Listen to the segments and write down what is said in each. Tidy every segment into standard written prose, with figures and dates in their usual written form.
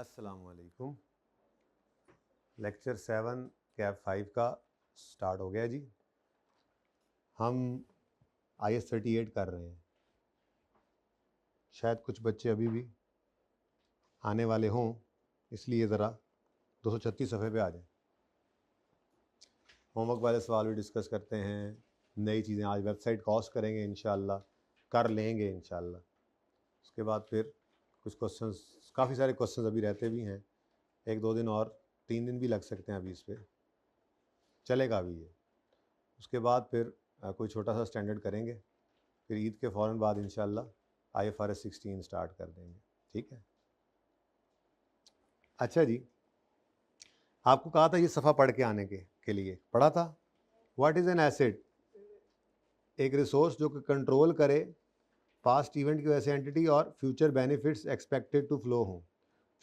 अस्सलामुअलैकुम। Lecture 7 cap 5 का start हो गया जी। हम IS 38 कर रहे हैं। शायद कुछ बच्चे अभी भी आने वाले हों, इसलिए ज़रा 236 सफ़े पे आ जाएं। होमवर्क वाले सवाल भी डिस्कस करते हैं, नई चीज़ें आज वेबसाइट कॉस्ट करेंगे, इंशाल्लाह कर लेंगे इंशाल्लाह। उसके बाद फिर कुछ क्वेश्चंस, काफ़ी सारे क्वेश्चंस अभी रहते भी हैं, 1-2 दिन और 3 दिन भी लग सकते हैं अभी इस पर, चलेगा अभी ये। उसके बाद फिर कोई छोटा सा स्टैंडर्ड करेंगे, फिर ईद के फ़ौरन बाद इंशाल्लाह IFRS 16 स्टार्ट कर देंगे। ठीक है, अच्छा जी, आपको कहा था ये सफ़ा पढ़ के आने के लिए पढ़ा था। What is an asset? एक रिसोर्स जो कि कंट्रोल करे पास्ट इवेंट की वजह से एंटिटी और future benefits expected to flow हों।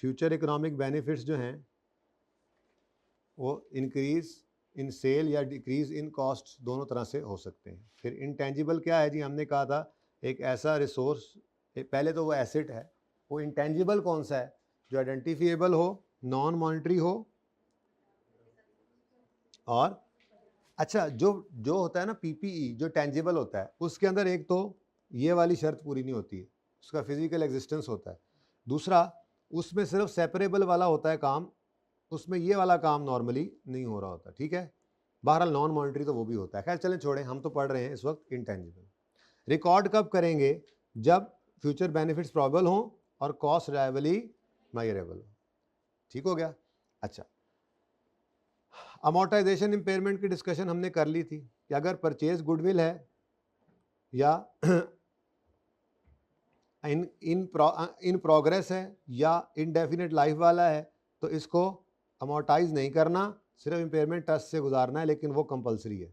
फ्यूचर इकोनॉमिक बेनिफिट्स जो हैं वो इंक्रीज़ इन सेल या डिक्रीज़ इन कॉस्ट दोनों तरह से हो सकते हैं। फिर इंटेंजिबल क्या है जी? हमने कहा था एक ऐसा रिसोर्स, पहले तो वो एसेट है, वो इंटेंजिबल कौन सा है? जो आइडेंटिफिएबल हो, नॉन मॉनिटरी हो, और अच्छा जो जो होता है ना PPE, जो टेंजिबल होता है, उसके अंदर एक तो ये वाली शर्त पूरी नहीं होती है, उसका फिजिकल एग्जिस्टेंस होता है। दूसरा, उसमें सिर्फ सेपरेबल वाला होता है काम, उसमें ये वाला काम नॉर्मली नहीं हो रहा होता। ठीक है, बहरहाल नॉन मॉनिटरी तो वो भी होता है। खैर चलें छोड़ें, हम तो पढ़ रहे हैं इस वक्त इंटेंजिबल। रिकॉर्ड कब करेंगे? जब फ्यूचर बेनिफिट्स प्रॉबल हों और कॉस्ट रिलायबली मेजरेबल हो। ठीक हो गया। अच्छा, अमोर्टाइजेशन इम्पेयरमेंट की डिस्कशन हमने कर ली थी कि अगर परचेज गुडविल है या इन प्रोग्रेस है या इनडेफिनेट लाइफ वाला है तो इसको अमोर्टाइज नहीं करना, सिर्फ इम्पेयरमेंट टेस्ट से गुजारना है, लेकिन वो कंपलसरी है।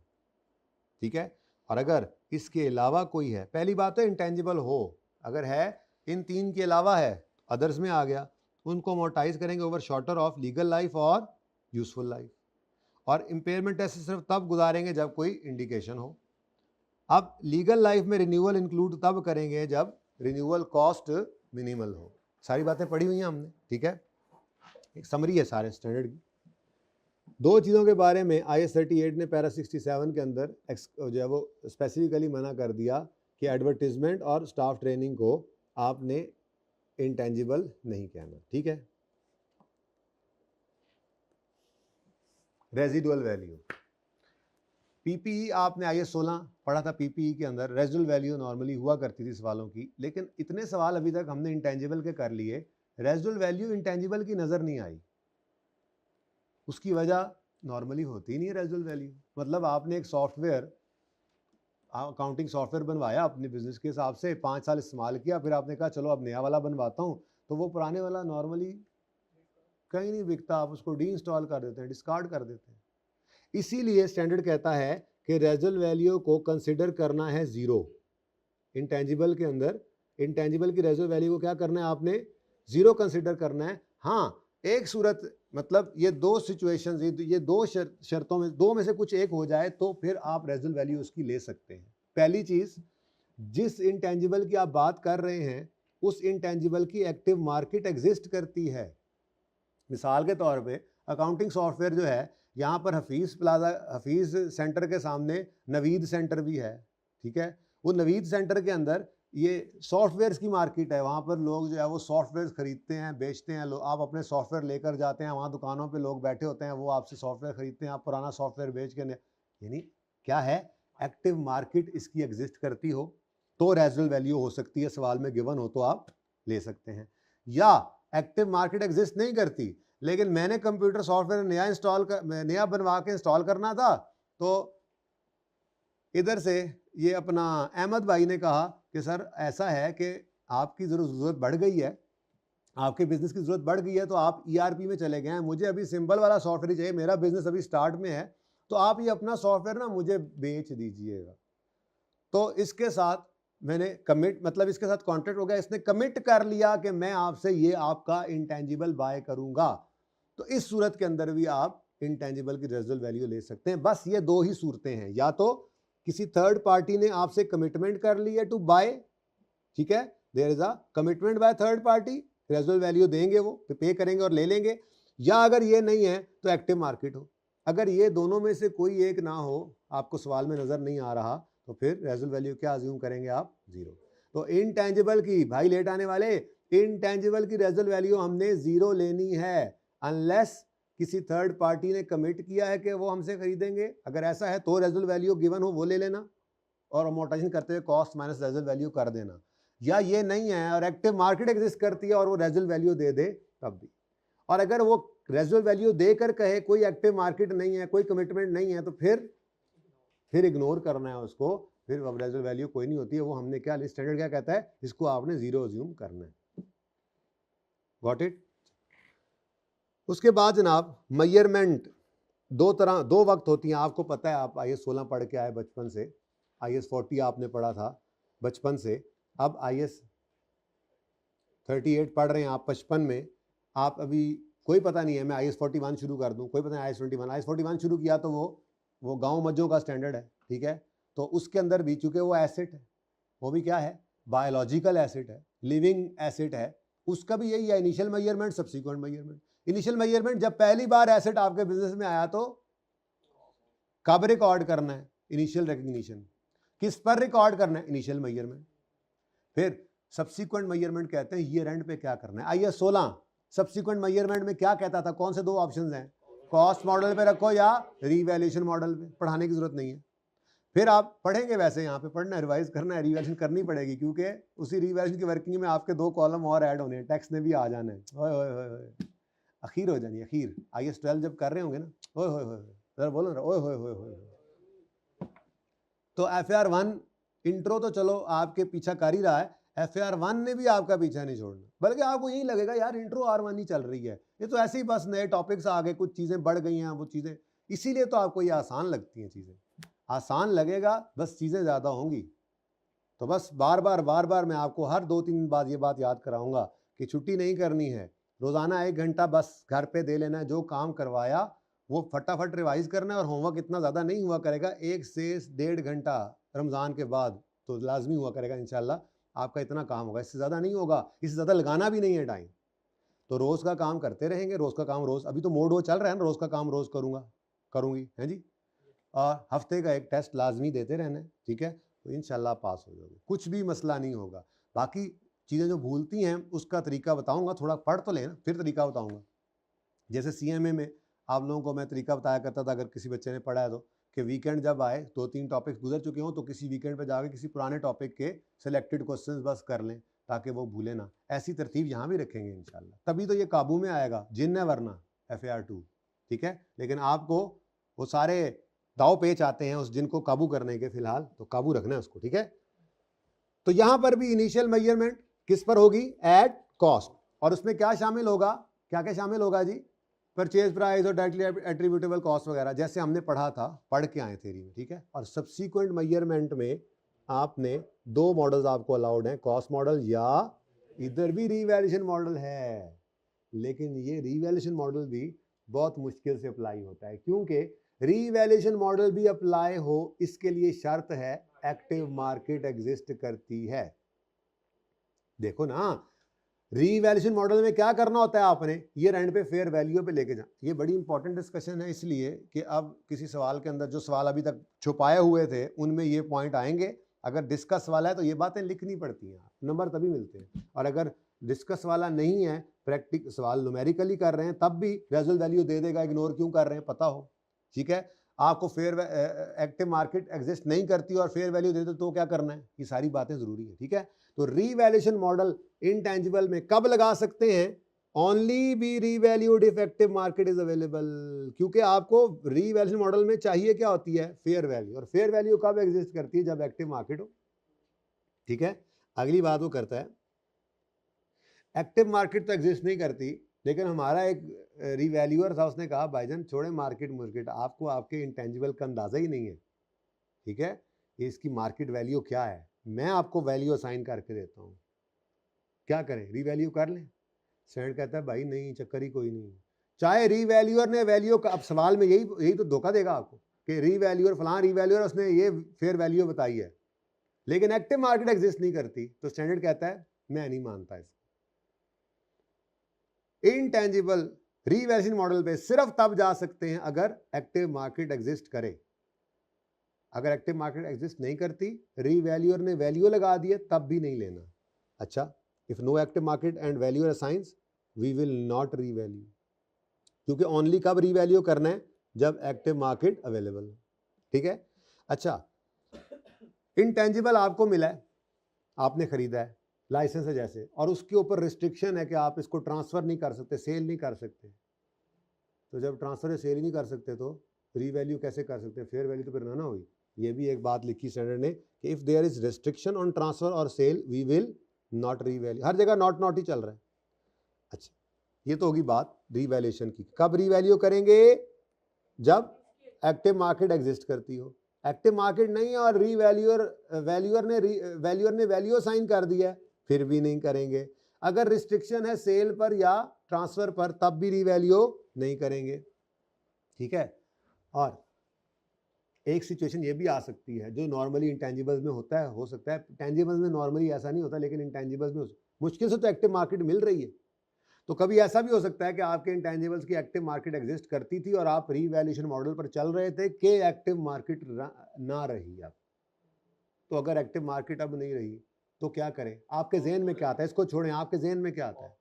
ठीक है, और अगर इसके अलावा कोई है, पहली बात है इंटेंजिबल हो, अगर है इन तीन के अलावा है, अदर्स में आ गया, उनको अमोर्टाइज करेंगे over shorter of legal life और यूजफुल लाइफ। और इम्पेयरमेंट टेस्ट सिर्फ तब गुजारेंगे जब कोई इंडिकेशन हो। अब लीगल लाइफ में रिन्यूअल इंक्लूड तब करेंगे जब रिन्यूअल कॉस्ट मिनिमल हो। सारी बातें पढ़ी हुई हैं हमने। ठीक है, एक समरी है सारे स्टैंडर्ड की। दो चीज़ों के बारे में IS 38 ने पैरा 67 के अंदर जो है वो स्पेसिफिकली मना कर दिया कि एडवर्टीजमेंट और स्टाफ ट्रेनिंग को आपने इंटेंजिबल नहीं कहना। ठीक है, रेजिडुअल वैल्यू, PPE आपने IS 16 पढ़ा था। PPE के अंदर रेजिडुअल वैल्यू नॉर्मली हुआ करती थी सवालों की, लेकिन इतने सवाल अभी तक हमने इंटेंजिबल के कर लिए, रेजिडुअल वैल्यू इंटेंजिबल की नज़र नहीं आई। उसकी वजह नॉर्मली होती नहीं है रेजिडुअल वैल्यू। मतलब आपने एक सॉफ्टवेयर, अकाउंटिंग सॉफ्टवेयर बनवाया अपने बिजनेस के हिसाब से, 5 साल इस्तेमाल किया, फिर आपने कहा चलो अब नया वाला बनवाता हूँ, तो वो पुराने वाला नॉर्मली कहीं नहीं बिकता, आप उसको डी इंस्टॉल कर देते हैं, डिस्कार्ड कर देते हैं। इसीलिए स्टैंडर्ड कहता है कि रेजिडुअल वैल्यू को कंसिडर करना है जीरो। इंटेंजिबल के अंदर इंटेंजिबल की रेजिडुअल वैल्यू को क्या करना है? आपने जीरो कंसिडर करना है। हाँ, एक सूरत, मतलब ये दो सिचुएशंस, ये दो शर्तों में, दो में से कुछ एक हो जाए तो फिर आप रेजिडुअल वैल्यू उसकी ले सकते हैं। पहली चीज, जिस इंटेंजिबल की आप बात कर रहे हैं उस इंटेंजिबल की एक्टिव मार्केट एग्जिस्ट करती है। मिसाल के तौर पे अकाउंटिंग सॉफ्टवेयर जो है, यहाँ पर हफीज़ सेंटर के सामने नवीद सेंटर भी है। ठीक है, वो नवीद सेंटर के अंदर ये सॉफ्टवेयर्स की मार्केट है, वहाँ पर लोग जो है वो सॉफ्टवेयर खरीदते हैं, बेचते हैं। आप अपने सॉफ्टवेयर लेकर जाते हैं, वहाँ दुकानों पे लोग बैठे होते हैं, वो आपसे सॉफ्टवेयर खरीदते हैं, आप पुराना सॉफ्टवेयर बेच के, यानी क्या है? एक्टिव मार्केट इसकी एग्जिस्ट करती हो तो रेजिडुअल वैल्यू हो सकती है, सवाल में गिवन हो तो आप ले सकते हैं। या एक्टिव मार्केट एग्जिस्ट नहीं करती, लेकिन मैंने कंप्यूटर सॉफ्टवेयर नया बनवा के इंस्टॉल करना था, तो इधर से ये अपना अहमद भाई ने कहा कि सर ऐसा है कि आपकी ज़रूरत बढ़ गई है, आपके बिजनेस की ज़रूरत बढ़ गई है, तो आप ERP में चले गए हैं, मुझे अभी सिंपल वाला सॉफ्टवेयर चाहिए, मेरा बिजनेस अभी स्टार्ट में है, तो आप ये अपना सॉफ्टवेयर ना मुझे बेच दीजिएगा। तो इसके साथ मैंने कमिट, मतलब इसके साथ कॉन्ट्रैक्ट हो गया, इसने कमिट कर लिया कि मैं आपसे ये आपका इंटेंजिबल बाय करूंगा। तो इस सूरत के अंदर भी आप इंटेंजिबल की रेजिडुअल वैल्यू ले सकते हैं। बस ये दो ही सूरतें हैं, या तो किसी थर्ड पार्टी ने आपसे कमिटमेंट कर ली है टू बाय, ठीक है, there is a commitment by third party, residual value देंगे वो पे करेंगे और ले लेंगे, या अगर ये नहीं है तो एक्टिव मार्केट हो। अगर ये दोनों में से कोई एक ना हो, आपको सवाल में नजर नहीं आ रहा, तो फिर रेजिडुअल वैल्यू क्या अज्यूम करेंगे आप? जीरो। तो इनटैंजिबल की, भाई लेट आने वाले, इनटैंजिबल की रेजिडुअल वैल्यू हमने जीरो लेनी है अनलेस किसी थर्ड पार्टी ने कमिट किया है कि वो हमसे खरीदेंगे। अगर ऐसा है तो रेजिडुअल वैल्यू गिवन हो वो ले लेना और अमोर्टाइजेशन करते हुए कॉस्ट माइनस रेजिडुअल वैल्यू कर देना, या ये नहीं है और एक्टिव मार्केट एग्जिस्ट करती है और वो रेजिडुअल वैल्यू दे दे तब भी। और अगर वो रेजिडुअल वैल्यू देकर कहे कोई एक्टिव मार्केट नहीं है, कोई कमिटमेंट नहीं है, तो फिर इग्नोर करना है उसको, फिर अब रेजिडुअल वैल्यू कोई नहीं होती है। वो हमने क्या, स्टैंडर्ड क्या कहता है, इसको आपने जीरो अज्यूम करना है। Got it? उसके बाद जनाब मेजरमेंट दो वक्त होती हैं, आपको पता है, आप IS 16 पढ़ के आए बचपन से, IS 40 आपने पढ़ा था बचपन से, अब IS 38 पढ़ रहे हैं आप 55 में। आप अभी कोई पता नहीं है, मैं IS 41 शुरू कर दूं, कोई पता नहीं, IS 41 शुरू किया तो वो गांव मज्जों का स्टैंडर्ड है, ठीक है। तो उसके अंदर भी चूंकि वो एसेट है, वो भी क्या है, बायोलॉजिकल एसेट है, लिविंग एसेट है, उसका भी यही है, initial measurement, subsequent measurement. Initial measurement जब पहली बार एसेट आपके बिजनेस में आया तो कब रिकॉर्ड करना है, इनिशियल रिकग्निशन। किस पर रिकॉर्ड करना है, इनिशियल मेजरमेंट। फिर सब्सिक्वेंट मेजरमेंट कहते हैं ईयर एंड पे क्या करना है। IS 16 सब्सिक्वेंट मेजरमेंट में क्या कहता था, कौन से दो ऑप्शंस हैं, कॉस्ट मॉडल पे रखो या रीवैल्यूएशन मॉडल पे। पढ़ाने की जरूरत नहीं है, फिर आप पढ़ेंगे वैसे, यहाँ पे पढ़ना है, रिवाइज करना है, रिवैल्यूएशन करनी पड़ेगी, क्योंकि उसी रिवैल्यूएशन की वर्किंग में आपके 2 कॉलम और ऐड होने हैं, टैक्स ने भी आ जाना है, ओए ओए ओए अखीर हो जानी है, अखीर। IS 12 जब कर रहे होंगे ना, ओए ओए ओए जरा बोलो ना, ओए ओए ओए ओए। तो FAR 1 इंट्रो तो चलो आपके पीछा कर ही रहा है, FAR 1 ने भी आपका पीछा नहीं छोड़ना, बल्कि आपको यही लगेगा यार इंट्रो R1 ही चल रही है, ये तो ऐसे ही बस नए टॉपिक्स आ गए, कुछ चीजें बढ़ गई हैं, वो चीजें इसीलिए तो आपको ये आसान लगती हैं, चीजें आसान लगेगा, बस चीजें ज्यादा होंगी। तो बस बार बार मैं आपको हर 2-3 दिन बाद ये बात याद कराऊंगा कि छुट्टी नहीं करनी है, रोजाना 1 घंटा बस घर पे दे लेना है, जो काम करवाया वो फटाफट रिवाइज करना है, और होमवर्क इतना ज़्यादा नहीं हुआ करेगा, 1 से 1.5 घंटा रमज़ान के बाद तो लाजमी हुआ करेगा इंशाल्लाह, आपका इतना काम होगा, इससे ज़्यादा नहीं होगा, इससे ज़्यादा लगाना भी नहीं है टाइम। तो रोज़ का काम करते रहेंगे, रोज़ का काम रोज़, अभी तो मोड वो चल रहा है ना, रोज़ का काम रोज़ करूँगी, हैं जी। और हफ्ते का एक टेस्ट लाजमी देते रहना है, ठीक है, तो इंशाल्लाह पास हो जाओगे, कुछ भी मसला नहीं होगा। बाकी चीज़ें जो भूलती हैं उसका तरीका बताऊंगा, थोड़ा पढ़ तो लेना, फिर तरीका बताऊंगा। जैसे CMA में आप लोगों को मैं तरीका बताया करता था, अगर किसी बच्चे ने पढ़ा है तो, कि वीकेंड जब आए, 2-3 टॉपिक्स गुजर चुके हों, तो किसी वीकेंड पे जाकर किसी पुराने टॉपिक के सिलेक्टेड क्वेश्चंस बस कर लें, ताकि वो भूले ना। ऐसी तरतीब यहाँ भी रखेंगे इंशाल्लाह, तभी तो ये काबू में आएगा, जिन है वरना FAR 2, ठीक है। लेकिन आपको वो सारे दाव पेच आते हैं उस जिन को काबू करने के, फिलहाल तो काबू रखना है उसको, ठीक है। तो यहां पर भी इनिशियल मेजरमेंट किस पर होगी, एट कॉस्ट, और उसमें क्या शामिल होगा, क्या क्या शामिल होगा जी, परचेज प्राइस और डायरेक्टली एट्रीब्यूटेबल कॉस्ट वगैरह, जैसे हमने पढ़ा था, पढ़ के आए थ्योरी में, ठीक है। और सब्सीक्वेंट मेजरमेंट में आपने 2 मॉडल्स आपको अलाउड हैं, कॉस्ट मॉडल या इधर भी रीवैल्यूएशन मॉडल है, लेकिन ये रीवैल्यूएशन मॉडल भी बहुत मुश्किल से अप्लाई होता है, क्योंकि रीवैल्यूएशन मॉडल भी अप्लाई हो इसके लिए शर्त है एक्टिव मार्केट एग्जिस्ट करती है। देखो ना, रीवैल्यूएशन मॉडल में क्या करना होता है, आपने ये एंड पे फेयर वैल्यू पे लेके जा। ये बड़ी इंपॉर्टेंट डिस्कशन है, इसलिए कि अब किसी सवाल के अंदर जो सवाल अभी तक छुपाए हुए थे उनमें ये पॉइंट आएंगे। अगर डिस्कस वाला है तो ये बातें लिखनी पड़ती हैं, नंबर तभी मिलते हैं। और अगर डिस्कस वाला नहीं है, प्रैक्टिक सवाल न्यूमेरिकली कर रहे हैं, तब भी रेजल्ट वैल्यू दे देगा, इग्नोर क्यों कर रहे हैं पता हो, ठीक है। आपको फेयर एक्टिव मार्केट एग्जिस्ट नहीं करती और फेयर वैल्यू दे दो तो क्या करना है, ये सारी बातें जरूरी है, ठीक है। तो रीवैल्यूएशन मॉडल इनटैंजिबल में कब लगा सकते हैं, only be revalued if active market is available, क्योंकि आपको रीवैल्यूएशन मॉडल में चाहिए क्या होती है, फेयर वैल्यू, और फेयर वैल्यू कब एग्जिस्ट करती है, जब एक्टिव मार्केट हो, ठीक है। अगली बात वो करता है, एक्टिव मार्केट तो एग्जिस्ट नहीं करती, लेकिन हमारा एक रिवैल्यूअर था, उसने कहा भाईजान छोड़े मार्केट, आपको आपके इंटेंजिबल का अंदाजा ही नहीं है, ठीक है, इसकी मार्केट वैल्यू क्या है, मैं आपको वैल्यू असाइन करके देता हूँ, क्या करें, रीवैल्यू कर लें। स्टैंडर्ड कहता है भाई नहीं, चक्कर ही कोई नहीं, चाहे रीवैल्यूअर ने वैल्यू का, अब सवाल में यही तो धोखा देगा आपको कि रीवैल्यूअर फलां रीवैल्यूअर उसने ये फेयर वैल्यू बताई है, लेकिन एक्टिव मार्केट एग्जिस्ट नहीं करती, तो स्टैंडर्ड कहता है मैं नहीं मानता इसको। इंटेंजिबल रीवैल्यूएशन मॉडल पे सिर्फ तब जा सकते हैं अगर एक्टिव मार्केट एग्जिस्ट करे। अगर एक्टिव मार्केट एग्जिस्ट नहीं करती, रीवैल्यूअर ने वैल्यू लगा दिए, तब भी नहीं लेना। अच्छा, if no active market and valuer assigns we will not revalue, क्योंकि ओनली कब रीवैल्यू करना है, जब एक्टिव मार्केट अवेलेबल हो। ठीक है। अच्छा, इंटेंजिबल आपको मिला है, आपने खरीदा है, लाइसेंस है जैसे, और उसके ऊपर रिस्ट्रिक्शन है कि आप इसको ट्रांसफर नहीं कर सकते, सेल नहीं कर सकते। तो जब ट्रांसफर या सेल ही नहीं कर सकते तो रीवैल्यू कैसे कर सकते हैं? फेयर वैल्यू तो फिर ना होगी। ये भी एक बात लिखी स्टैंडर्ड ने कि if there is restriction on transfer और sale we will not revalue. हर जगह नॉट ही चल रहा है। अच्छा, ये तो होगी बात रीवैल्यूएशन की। कब रीवैल्यू करेंगे? जब एक्टिव मार्केट एग्जिस्ट करती हो। एक्टिव मार्केट नहीं है और वैल्यूअर ने वैल्यू साइन कर दिया है, फिर भी नहीं करेंगे। अगर रिस्ट्रिक्शन है सेल पर या ट्रांसफर पर, तब भी रीवैल्यू नहीं करेंगे। ठीक है। और एक सिचुएशन ये भी आ सकती है जो नॉर्मली इंटेंजिबल्स में होता है, हो सकता है टेंजिबल्स में नॉर्मली ऐसा नहीं होता, लेकिन इंटेंजिबल्स में मुश्किल से तो एक्टिव मार्केट मिल रही है। तो कभी ऐसा भी हो सकता है कि आपके इंटेंजिबल्स की एक्टिव मार्केट एग्जिस्ट करती थी और आप रीवैल्यूएशन मॉडल पर चल रहे थे कि एक्टिव मार्केट ना रही अब। तो अगर एक्टिव मार्केट अब नहीं रही तो क्या करें? आपके ज़हन में क्या आता है? इसको छोड़ें, आपके ज़हन में क्या आता है?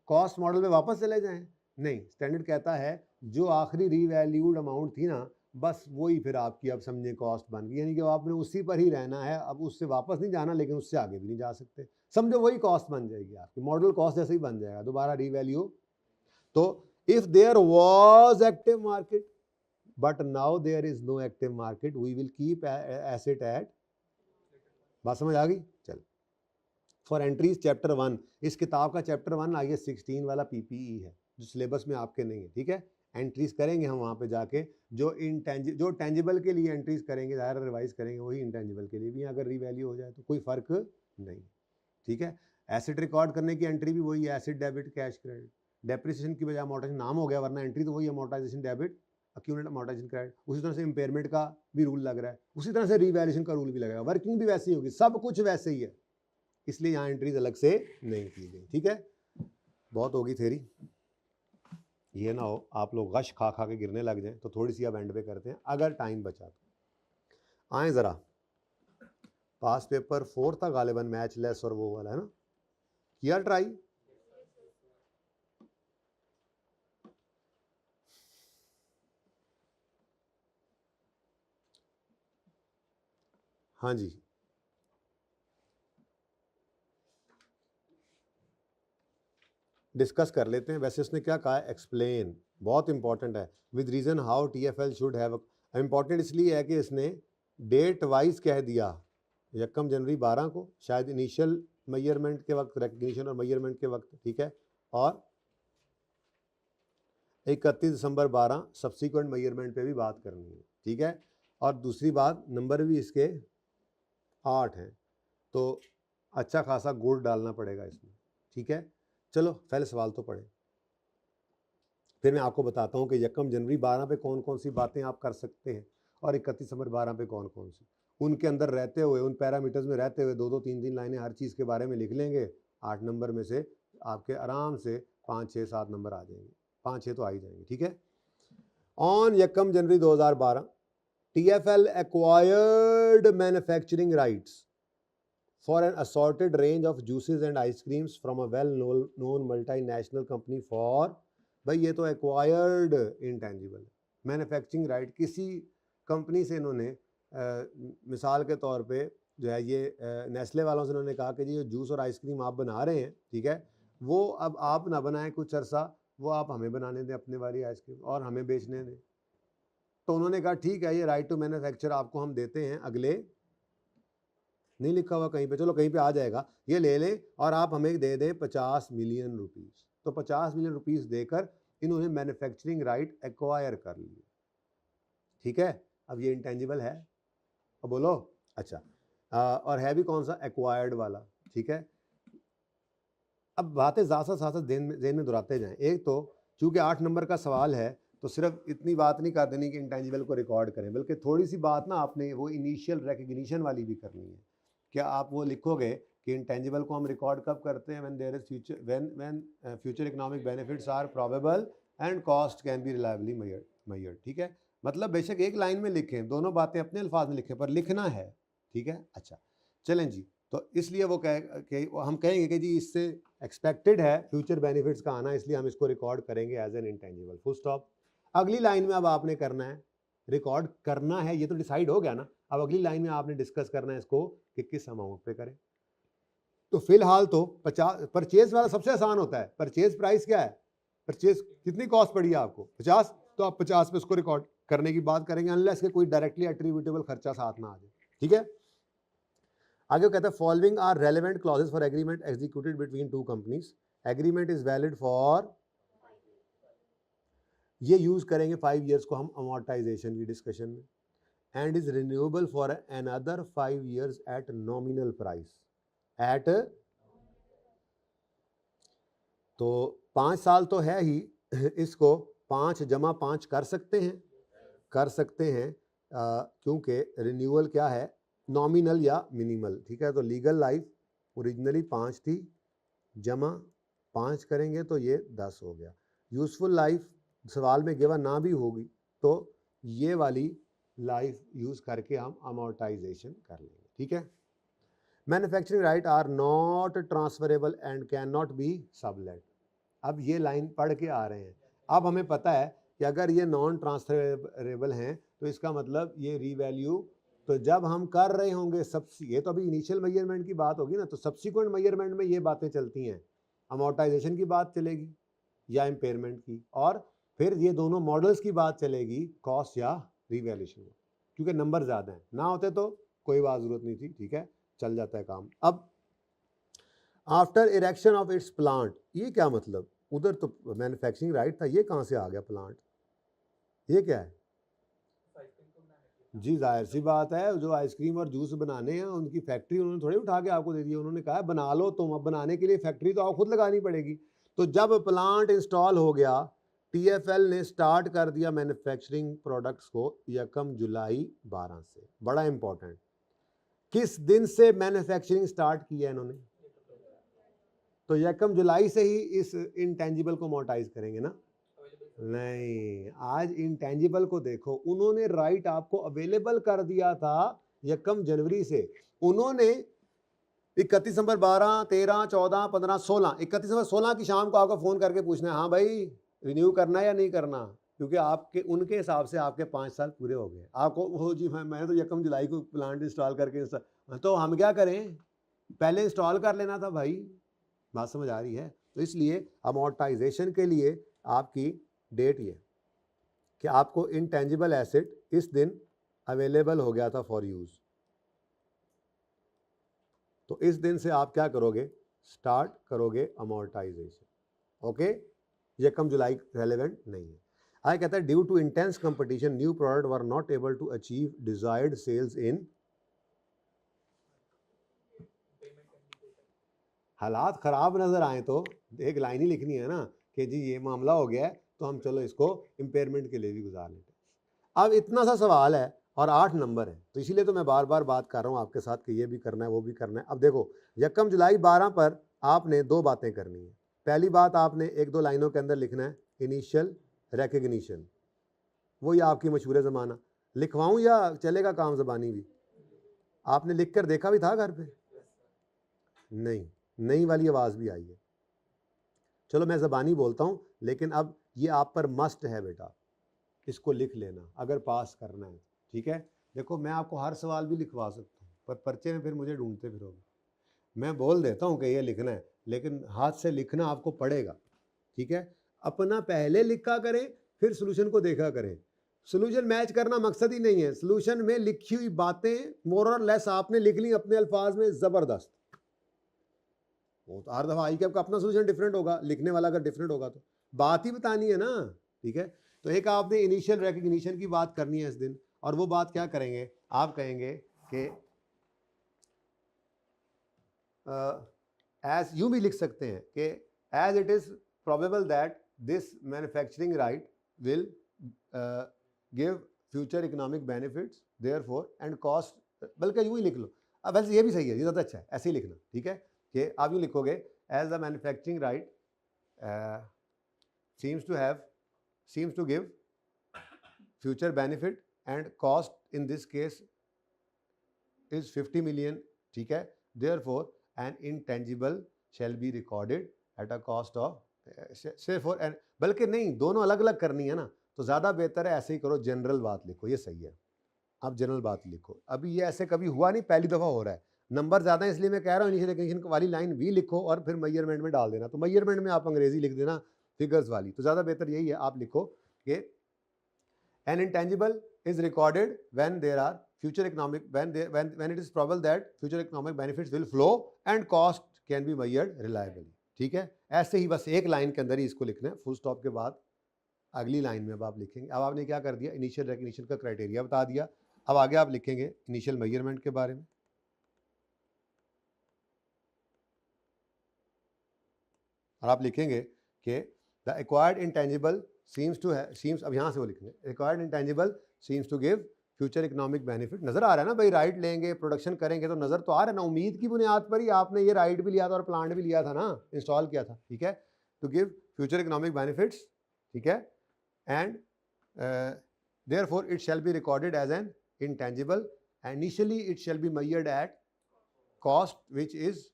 कॉस्ट मॉडल में वापस चले जाएं? नहीं, स्टैंडर्ड कहता है जो आखिरी रीवैल्यूड अमाउंट थी ना, बस वही फिर आपकी अब समझे कॉस्ट बन गई, यानी कि आपने उसी पर ही रहना है, अब उससे वापस नहीं जाना, लेकिन उससे आगे भी नहीं जा सकते। समझो वही कॉस्ट बन जाएगी आपकी, मॉडल कॉस्ट जैसे ही बन जाएगा, दोबारा रीवैल्यू। तो if there was active market but now there is no active market, we will keep asset at. बात समझ आ गई? चल, फॉर एंट्रीज चैप्टर 1, इस किताब का चैप्टर 1 IAS 16 वाला PPE है जो सिलेबस में आपके नहीं है। ठीक है। एंट्रीज करेंगे हम वहाँ पे जाके, जो टेंजिबल के लिए एंट्रीज करेंगे, ज़ाहिर रिवाइज करेंगे, वही इंटेंजिबल के लिए भी अगर रीवैल्यू हो जाए तो कोई फ़र्क नहीं। ठीक है। एसिड रिकॉर्ड करने की एंट्री भी वही है, acid debit cash credit. Depreciation की बजाय अमोर्टाइजेशन नाम हो गया, वरना एंट्री तो वही है, amortisation debit accumulate amortisation credit. उसी तरह से इंपेयरमेंट का भी रूल लग रहा है, उसी तरह से रीवैल्यूएशन का रूल भी लगेगा, वर्किंग भी वैसे ही होगी, सब कुछ वैसे ही है, इसलिए यहाँ एंट्रीज अलग से नहीं की गई। ठीक है। बहुत होगी थ्योरी, ये ना हो आप लोग गश खा खा के गिरने लग जाएं, तो थोड़ी सी अब एंड पे करते हैं अगर टाइम बचा तो। आए ज़रा, पास पेपर 4 था गालिबन, मैच लेस और वो वाला है ना, किया ट्राई? हाँ जी, डिस्कस कर लेते हैं। वैसे उसने क्या कहा है? एक्सप्लेन, बहुत इंपॉर्टेंट है, with reason how TFL should have. Important इसलिए है कि इसने डेट वाइज कह दिया, 1 जनवरी 12 को शायद इनिशियल मेजरमेंट के वक्त, रिकग्निशन और मेजरमेंट के वक्त। ठीक है। और 31 दिसंबर 12 सब्सिक्वेंट मेजरमेंट पे भी बात करनी है। ठीक है। और दूसरी बात, नंबर भी इसके 8 हैं, तो अच्छा खासा गुड़ डालना पड़ेगा इसमें। ठीक है। चलो पहले सवाल तो पढ़ें, फिर मैं आपको बताता हूँ कि 1 जनवरी 12 पे कौन कौन सी बातें आप कर सकते हैं और 31 दिसंबर 12 पे कौन कौन सी। उनके अंदर रहते हुए, उन पैरामीटर्स में रहते हुए 2-2 3-3 लाइनें हर चीज़ के बारे में लिख लेंगे। 8 नंबर में से आपके आराम से 5, 6, 7 नंबर आ जाएंगे, 5, 6 तो आ ही जाएंगे। ठीक है। On 1 January 2012 TFL acquired manufacturing rights for an assorted range of juices and ice creams from a well-known multinational company for, भाई ये तो एक्वायर्ड इंटेंजिबल, मैन्युफैक्चरिंग राइट किसी कंपनी से इन्होंने मिसाल के तौर पे जो है ये नेस्ले वालों से इन्होंने कहा कि जी ये जूस और आइसक्रीम आप बना रहे हैं, ठीक है, वो अब आप ना बनाएं कुछ अरसा, वो आप हमें बनाने दें अपने वाली आइसक्रीम और हमें बेचने दें। तो उन्होंने कहा ठीक है, ये राइट टू मैन्युफैक्चर आपको हम देते हैं, अगले, नहीं लिखा हुआ कहीं पे, चलो कहीं पे आ जाएगा, ये ले लें और आप हमें दे दें 50 मिलियन रुपीस। तो 50 मिलियन रुपीस देकर इन्होंने मैन्युफैक्चरिंग राइट एक्वायर कर लिए। ठीक है। अब ये इंटेंजिबल है, अब बोलो। अच्छा, और है भी कौन सा? एक्वायर्ड वाला। ठीक है। अब बातें ज़्यादा साथ जेन में दोहराते जाएं। एक तो चूंकि 8 नंबर का सवाल है तो सिर्फ इतनी बात नहीं कर देनी कि इंटेंजिबल को रिकॉर्ड करें, बल्कि थोड़ी सी बात ना आपने वो इनिशियल रिकग्निशन वाली भी करनी है। क्या आप वो लिखोगे कि इंटेंजिबल को हम रिकॉर्ड कब करते हैं, when there is future when future economic benefits are probable and cost can be reliably measured. ठीक है, मतलब बेशक एक लाइन में लिखें, दोनों बातें अपने अल्फाज में लिखें, पर लिखना है। ठीक है, अच्छा चलें जी, तो इसलिए वो हम कहेंगे कि जी इससे एक्सपेक्टेड है फ्यूचर बेनिफिट्स का आना, इसलिए हम इसको रिकॉर्ड करेंगे as an intangible, full stop. अगली लाइन में अब आपने करना है, रिकॉर्ड करना है, ये तो डिसाइड हो गया ना। अब अगली लाइन में आपने डिस्कस करना है इसको कि किस अमाउंट पे करें। तो फिलहाल तो 50 परचेज वाला सबसे आसान होता है। परचेज प्राइस क्या है, परचेज कितनी कॉस्ट पड़ी है आपको, 50, तो आप 50 पे उसको रिकॉर्ड करने की बात करेंगे, अनलेस के कोई डायरेक्टली एट्रीब्यूटेबल खर्चा साथ ना आ जाए। ठीक है, आगे कहता है following are relevant clauses for agreement executed between two companies. Agreement is valid for, ये यूज करेंगे 5 ईयर्स को हम अमोर्टाइजेशन की डिस्कशन में, and is renewable for another 5 years at nominal price, at, तो 5 साल तो है ही, इसको 5 जमा 5 कर सकते हैं, क्योंकि रिन्यूअल क्या है, नॉमिनल या मिनिमल। ठीक है, तो लीगल लाइफ ओरिजिनली 5 थी, जमा 5 करेंगे तो ये 10 हो गया। यूजफुल लाइफ सवाल में गिवन ना भी होगी तो ये वाली लाइफ यूज करके हम अमोर्टाइजेशन कर लेंगे। ठीक है, manufacturing right are not transferable and can not be sublet. अब ये लाइन पढ़ के आ रहे हैं, अब हमें पता है कि अगर ये नॉन ट्रांसफरेबल हैं तो इसका मतलब ये रीवैल्यू, तो जब हम कर रहे होंगे ये तो अभी इनिशियल मेजरमेंट की बात होगी ना, तो सब्सिक्वेंट मेजरमेंट में ये बातें चलती हैं, अमोर्टाइजेशन की बात चलेगी या इम्पेयरमेंट की, और फिर ये दोनों मॉडल्स की बात चलेगी, कॉस्ट या रीवैल्यूएशन, क्योंकि नंबर ज़्यादा हैं, ना होते तो कोई बात ज़रूरत नहीं थी। ठीक है, चल जाता है काम। अब after erection of its plant, ये क्या मतलब, उधर तो मैन्युफैक्चरिंग राइट था, ये कहाँ से आ गया प्लांट, ये क्या है जी, जाहिर सी बात है, जो आइसक्रीम और जूस बनाने हैं उनकी फैक्ट्री उन्होंने थोड़ी उठा के आपको दे दी, उन्होंने कहा बना लो तुम, अब बनाने के लिए फैक्ट्री तो आपको खुद लगानी पड़ेगी। तो जब प्लांट इंस्टॉल हो गया, टीएफएल ने स्टार्ट कर दिया मैन्युफैक्चरिंग प्रोडक्ट्स को 1 जुलाई 12 से। बड़ा इंपॉर्टेंट, किस दिन से मैन्युफैक्चरिंग स्टार्ट किया इन्होंने, तो 1 जुलाई से ही इस इंटेंजिबल को मोटाइज करेंगे ना। नहीं, आज इंटेंजिबल को देखो, उन्होंने राइट आपको अवेलेबल कर दिया था 1 जनवरी से। उन्होंने 31 दिसंबर 12, 13, 14, 15, 16, 31 दिसंबर 16 की शाम को आपको फोन करके पूछना है, हाँ भाई रिन्यू करना है या नहीं करना, क्योंकि आपके उनके हिसाब से आपके 5 साल पूरे हो गए। आपको वो जी मैंने तो 1 जुलाई को प्लांट इंस्टॉल करके, तो हम क्या करें, पहले इंस्टॉल कर लेना था भाई। बात समझ आ रही है। तो इसलिए अमोर्टाइजेशन के लिए आपकी डेट ये कि आपको इंटेंजिबल एसेट इस दिन अवेलेबल हो गया था फॉर यूज, तो इस दिन से आप क्या करोगे, स्टार्ट करोगे अमोर्टाइजेशन। ओके, 1 जुलाई रेलेवेंट नहीं है। आगे कहता है due to intense competition new product were not able to achieve desired sales in, हालात खराब नजर आए तो एक लाइन ही लिखनी है ना कि जी ये मामला हो गया है, तो हम चलो इसको इम्पेयरमेंट के लिए भी गुजार लेते हैं। अब इतना सा सवाल है और 8 नंबर है, तो इसीलिए तो मैं बार बार बात कर रहा हूँ आपके साथ कि ये भी करना है वो भी करना है। अब देखो 1 जुलाई 12 पर आपने 2 बातें करनी है। पहली बात, आपने 1-2 लाइनों के अंदर लिखना है इनिशियल रिकग्निशन, वो ये आपकी मशहूर ज़माना, लिखवाऊँ या चलेगा काम ज़बानी भी, आपने लिख कर देखा भी था घर पे, नहीं, नई वाली आवाज़ भी आई है। चलो मैं ज़बानी बोलता हूँ, लेकिन अब ये आप पर मस्ट है बेटा, इसको लिख लेना अगर पास करना है। ठीक है, देखो मैं आपको हर सवाल भी लिखवा सकता हूँ, पर पर्चे में फिर मुझे ढूंढते फिरोगे। मैं बोल देता हूँ कि ये लिखना है, लेकिन हाथ से लिखना आपको पड़ेगा। ठीक है, अपना पहले लिखा करें, फिर सोल्यूशन को देखा करें। सोल्यूशन मैच करना मकसद ही नहीं है, सोल्यूशन में लिखी हुई बातें मोर और लेस आपने लिख ली अपने अल्फाज में, ज़बरदस्त। वो तो हर दफ़ा आई कैप का अपना सोल्यूशन डिफरेंट होगा, लिखने वाला अगर डिफरेंट होगा तो बात ही बतानी है ना। ठीक है, तो एक आपने इनिशियल रिकग्निशन की बात करनी है इस दिन, और वो बात क्या करेंगे, आप कहेंगे कि एज यूं भी लिख सकते हैं कि as it is probable that this manufacturing right will give future economic benefits therefore and cost, बल्कि यूं ही लिख लो, अब वैसे ये भी सही है, ये ज़्यादा अच्छा है, ऐसे ही लिखना, ठीक है, कि आप यूँ लिखोगे as the manufacturing right seems to give future benefit and cost in this case is 50 million, ठीक है, therefore an intangible shall be recorded at a cost of say for and बल्कि नहीं, दोनों अलग अलग करनी है ना, तो ज़्यादा बेहतर है ऐसे ही करो, जनरल बात लिखो, ये सही है, आप जनरल बात लिखो। अभी ये ऐसे कभी हुआ नहीं, पहली दफ़ा हो रहा है, नंबर ज़्यादा है इसलिए मैं कह रहा हूँ इनिशियल रिकग्निशन वाली लाइन भी लिखो और फिर मेजरमेंट में डाल देना, तो मेजरमेंट में आप अंग्रेजी लिख देना फिगर्स वाली, तो ज़्यादा बेहतर यही है, आप लिखो कि an intangible is recorded when there are future economic when it is probable that future economic benefits will flow and cost can be measured reliably, ठीक है, ऐसे ही बस एक लाइन के अंदर ही इसको लिखना है, फुल स्टॉप के बाद अगली लाइन में अब आप लिखेंगे। अब आपने क्या कर दिया, इनिशियल रिकग्निशन का क्राइटेरिया बता दिया, अब आगे आप लिखेंगे इनिशियल मेजरमेंट के बारे में। और आप लिखेंगे कि द एक्वायर्ड इंटेंजिबल seems अब यहाँ से वो लिखेंगे acquired intangible seems to give future economic benefit. नज़र आ रहा है ना भाई, राइट लेंगे प्रोडक्शन करेंगे तो नज़र तो आ रहा है ना, उम्मीद की बुनियाद पर ही आपने ये राइट भी लिया था और प्लांट भी लिया था ना, इंस्टॉल किया था, ठीक है, to give future economic benefits, ठीक है, and therefore it shall be recorded as an intangible, initially it shall be measured at cost which is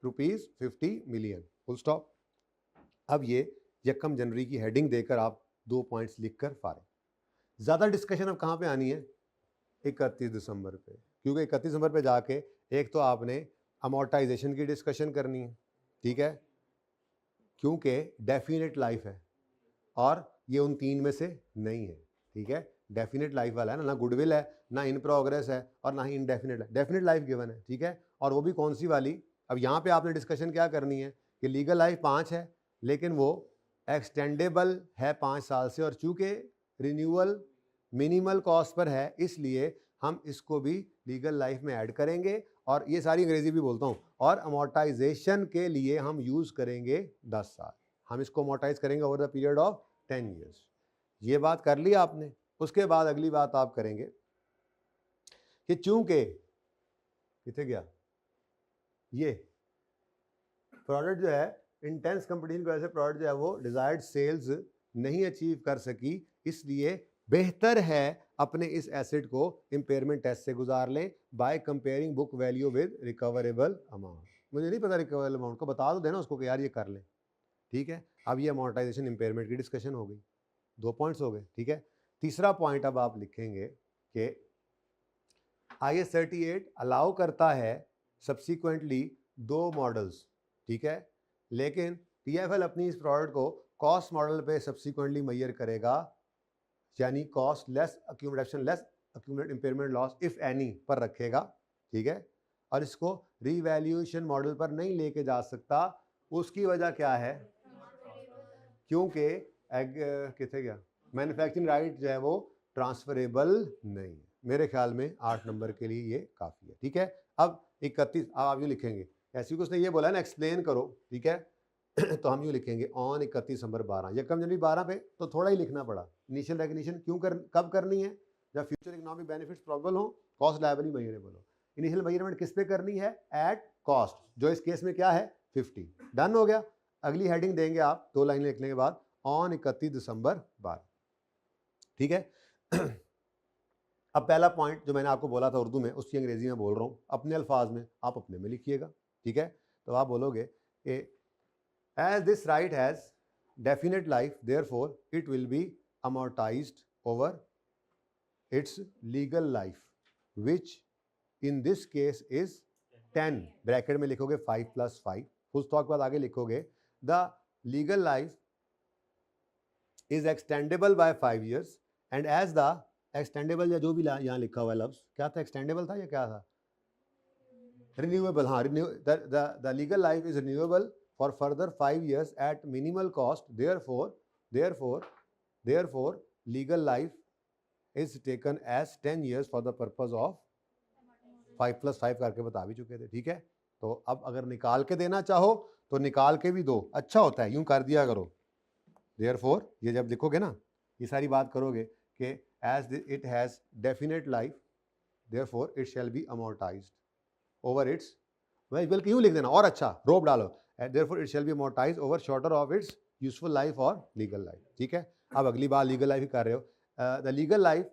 ₹50 million, full stop. अब ये यकम जनवरी की हेडिंग देकर आप 2 पॉइंट्स लिखकर फारिग। ज़्यादा डिस्कशन अब कहाँ पे आनी है, 31 दिसंबर पे, क्योंकि 31 दिसंबर पे जाके एक तो आपने अमोर्टाइजेशन की डिस्कशन करनी है, ठीक है, क्योंकि डेफिनेट लाइफ है और ये उन 3 में से नहीं है, ठीक है, डेफिनेट लाइफ वाला है ना, ना गुडविल है, ना इन प्रोग्रेस है और ना ही इनडेफिनेट है, डेफिनेट लाइफ गिवन है, ठीक है, और वो भी कौन सी वाली। अब यहाँ पे आपने डिस्कशन क्या करनी है कि लीगल लाइफ 5 है लेकिन वो एक्सटेंडेबल है 5 साल से, और चूंकि रिन्यूअल मिनिमल कॉस्ट पर है इसलिए हम इसको भी लीगल लाइफ में ऐड करेंगे, और ये सारी अंग्रेजी भी बोलता हूँ, और अमोर्टाइजेशन के लिए हम यूज़ करेंगे 10 साल, हम इसको अमोर्टाइज करेंगे over the period of 10 years. ये बात कर ली आपने। उसके बाद अगली बात आप करेंगे कि चूंकि कितने गया ये प्रोडक्ट जो है इंटेंस कंपटीशन की वजह से प्रोडक्ट जो है वो डिजायर्ड सेल्स नहीं अचीव कर सकी, इसलिए बेहतर है अपने इस एसेट को इंपेयरमेंट टेस्ट से गुजार लें bye comparing book value with recoverable amount. मुझे नहीं पता रिकवरेबल अमाउंट को, बता दो देना उसको कि यार ये कर लें, ठीक है। अब ये अमोर्टाइजेशन इंपेयरमेंट की डिस्कशन हो गई, 2 पॉइंट्स हो गए, ठीक है। तीसरा पॉइंट अब आप लिखेंगे कि IS 38 अलाउ करता है सब्सिक्वेंटली 2 मॉडल्स, ठीक है, लेकिन TFL अपनी इस प्रोडक्ट को कॉस्ट मॉडल पे सब्सिक्वेंटली मेजर करेगा, यानी cost less accumulate impairment loss if any पर रखेगा, ठीक है, और इसको रीवैल्यूएशन मॉडल पर नहीं लेके जा सकता। उसकी वजह क्या है, क्योंकि कितने गया मैन्युफैक्चरिंग राइट जो है वो ट्रांसफरेबल नहीं है। मेरे ख्याल में 8 नंबर के लिए ये काफ़ी है, ठीक है। अब 31 आप यूँ लिखेंगे, ऐसे ही उसने ये बोला ना एक्सप्लेन करो, ठीक है तो हम यूँ लिखेंगे ऑन 31 दिसंबर 12 यकम जनवरी 12 पे, तो थोड़ा ही लिखना पड़ा। इनिशियल रिकग्निशन कब करनी है, जब फ्यूचर इकोनॉमिक बेनिफिट्स प्रॉबल हो, कॉस्ट लायबिलिटी मेजरेबल हो। इनिशियल मेजरमेंट किस पे करनी है, एट कॉस्ट, जो इस केस में क्या है 50। डन हो गया। अगली हेडिंग देंगे आप 2 लाइन लिखने के बाद ऑन 31 दिसंबर 12, ठीक है अब पहला पॉइंट जो मैंने आपको बोला था उर्दू में, उसकी अंग्रेजी में बोल रहा हूँ, अपने अल्फाज में, आप अपने में लिखिएगा, ठीक है। तो आप बोलोगे कि as this right has definite life therefore it will be amortised over its legal life which in this case is 10, bracket में लिखोगे 5 + 5, फुल स्टॉप के बाद आगे लिखोगे the legal life is extendable by 5 years and as the extendable, या जो भी यहाँ लिखा हुआ है लफ्ज, क्या था एक्सटेंडेबल था या क्या था, रिन्यूएबल, हाँ the legal life is renewable for further 5 years at minimal cost, therefore legal life is taken as 10 years for the purpose of 5 + 5 करके बता भी चुके थे, ठीक है। तो अब अगर निकाल के देना चाहो तो निकाल के भी दो, अच्छा होता है, यूं कर दिया करो। देयरफॉर ये जब लिखोगे ना, ये सारी बात करोगे कि as it has definite life therefore it shall be amortized, over it's, बल्कि क्यों लिख देना और अच्छा रोप डालो, therefore it shall B amortised over shorter of its useful life और लीगल लाइफ। ठीक है, अब अगली बार लीगल लाइफ ही कर रहे हो। The legal life,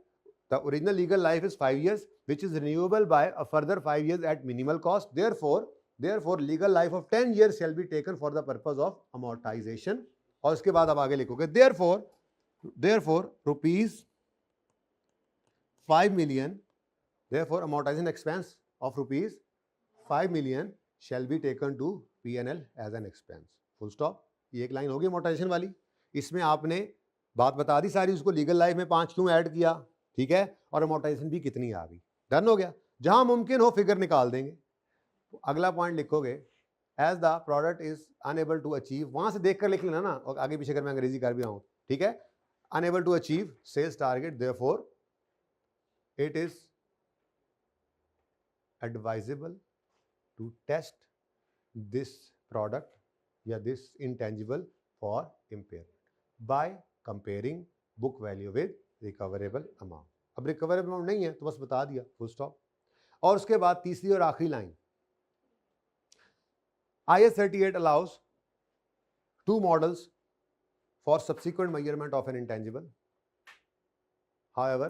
the original legal life is 5 years which is renewable by a further 5 years at minimal cost, therefore legal life of 10 years shall be taken for the purpose of amortization। और उसके बाद आप आगे लिखोगे therefore rupees 5 million, therefore amortization expense of rupees 5 million shall be taken to P&L as an expense, full stop। ये एक line होगी amortization वाली। इसमें आपने बात बता दी सारी, उसको लीगल लाइफ में 5 क्यों ऐड किया, ठीक है, और amortization भी कितनी आ गई, डन हो गया। जहां मुमकिन हो फिगर निकाल देंगे। अगला पॉइंट लिखोगे as the product is unable to achieve, वहां से देखकर लिख लेना ना, और आगे पीछे अगर मैं अंग्रेजी कर भी आऊं, ठीक है, unable to achieve sales target, therefore it is advisable to test this product या this intangible for impairment by comparing book value with recoverable amount. अब रिकवरेबल अमाउंट नहीं है तो बस बता दिया, फुल स्टॉप। और उसके बाद तीसरी और आखिरी line, IS 38 allows 2 models for subsequent measurement of an intangible. However,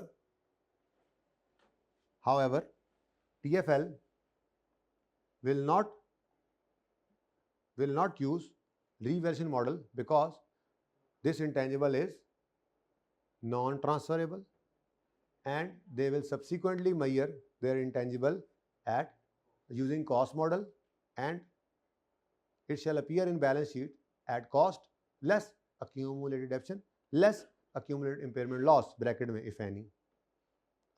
TFL will not use reversion model because this intangible is non-transferable, and they will subsequently measure their intangible at using cost model, and it shall appear in balance sheet at cost less accumulated depreciation less accumulated impairment loss bracket में if any,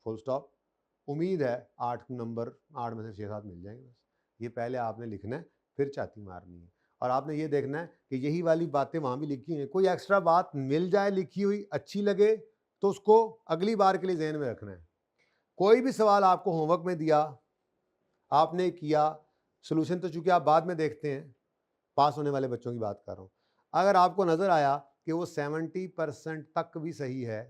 full stop. उम्मीद है 8 number 8 में से 6-7 मिल जाएंगे। बस ये पहले आपने लिखना है, फिर छाती मारनी है, और आपने ये देखना है कि यही वाली बातें वहाँ भी लिखी हैं। कोई एक्स्ट्रा बात मिल जाए लिखी हुई, अच्छी लगे तो उसको अगली बार के लिए जहन में रखना है। कोई भी सवाल आपको होमवर्क में दिया, आपने किया, सोल्यूशन तो चूंकि आप बाद में देखते हैं, पास होने वाले बच्चों की बात कर रहा हूँ, अगर आपको नज़र आया कि वो 70% तक भी सही है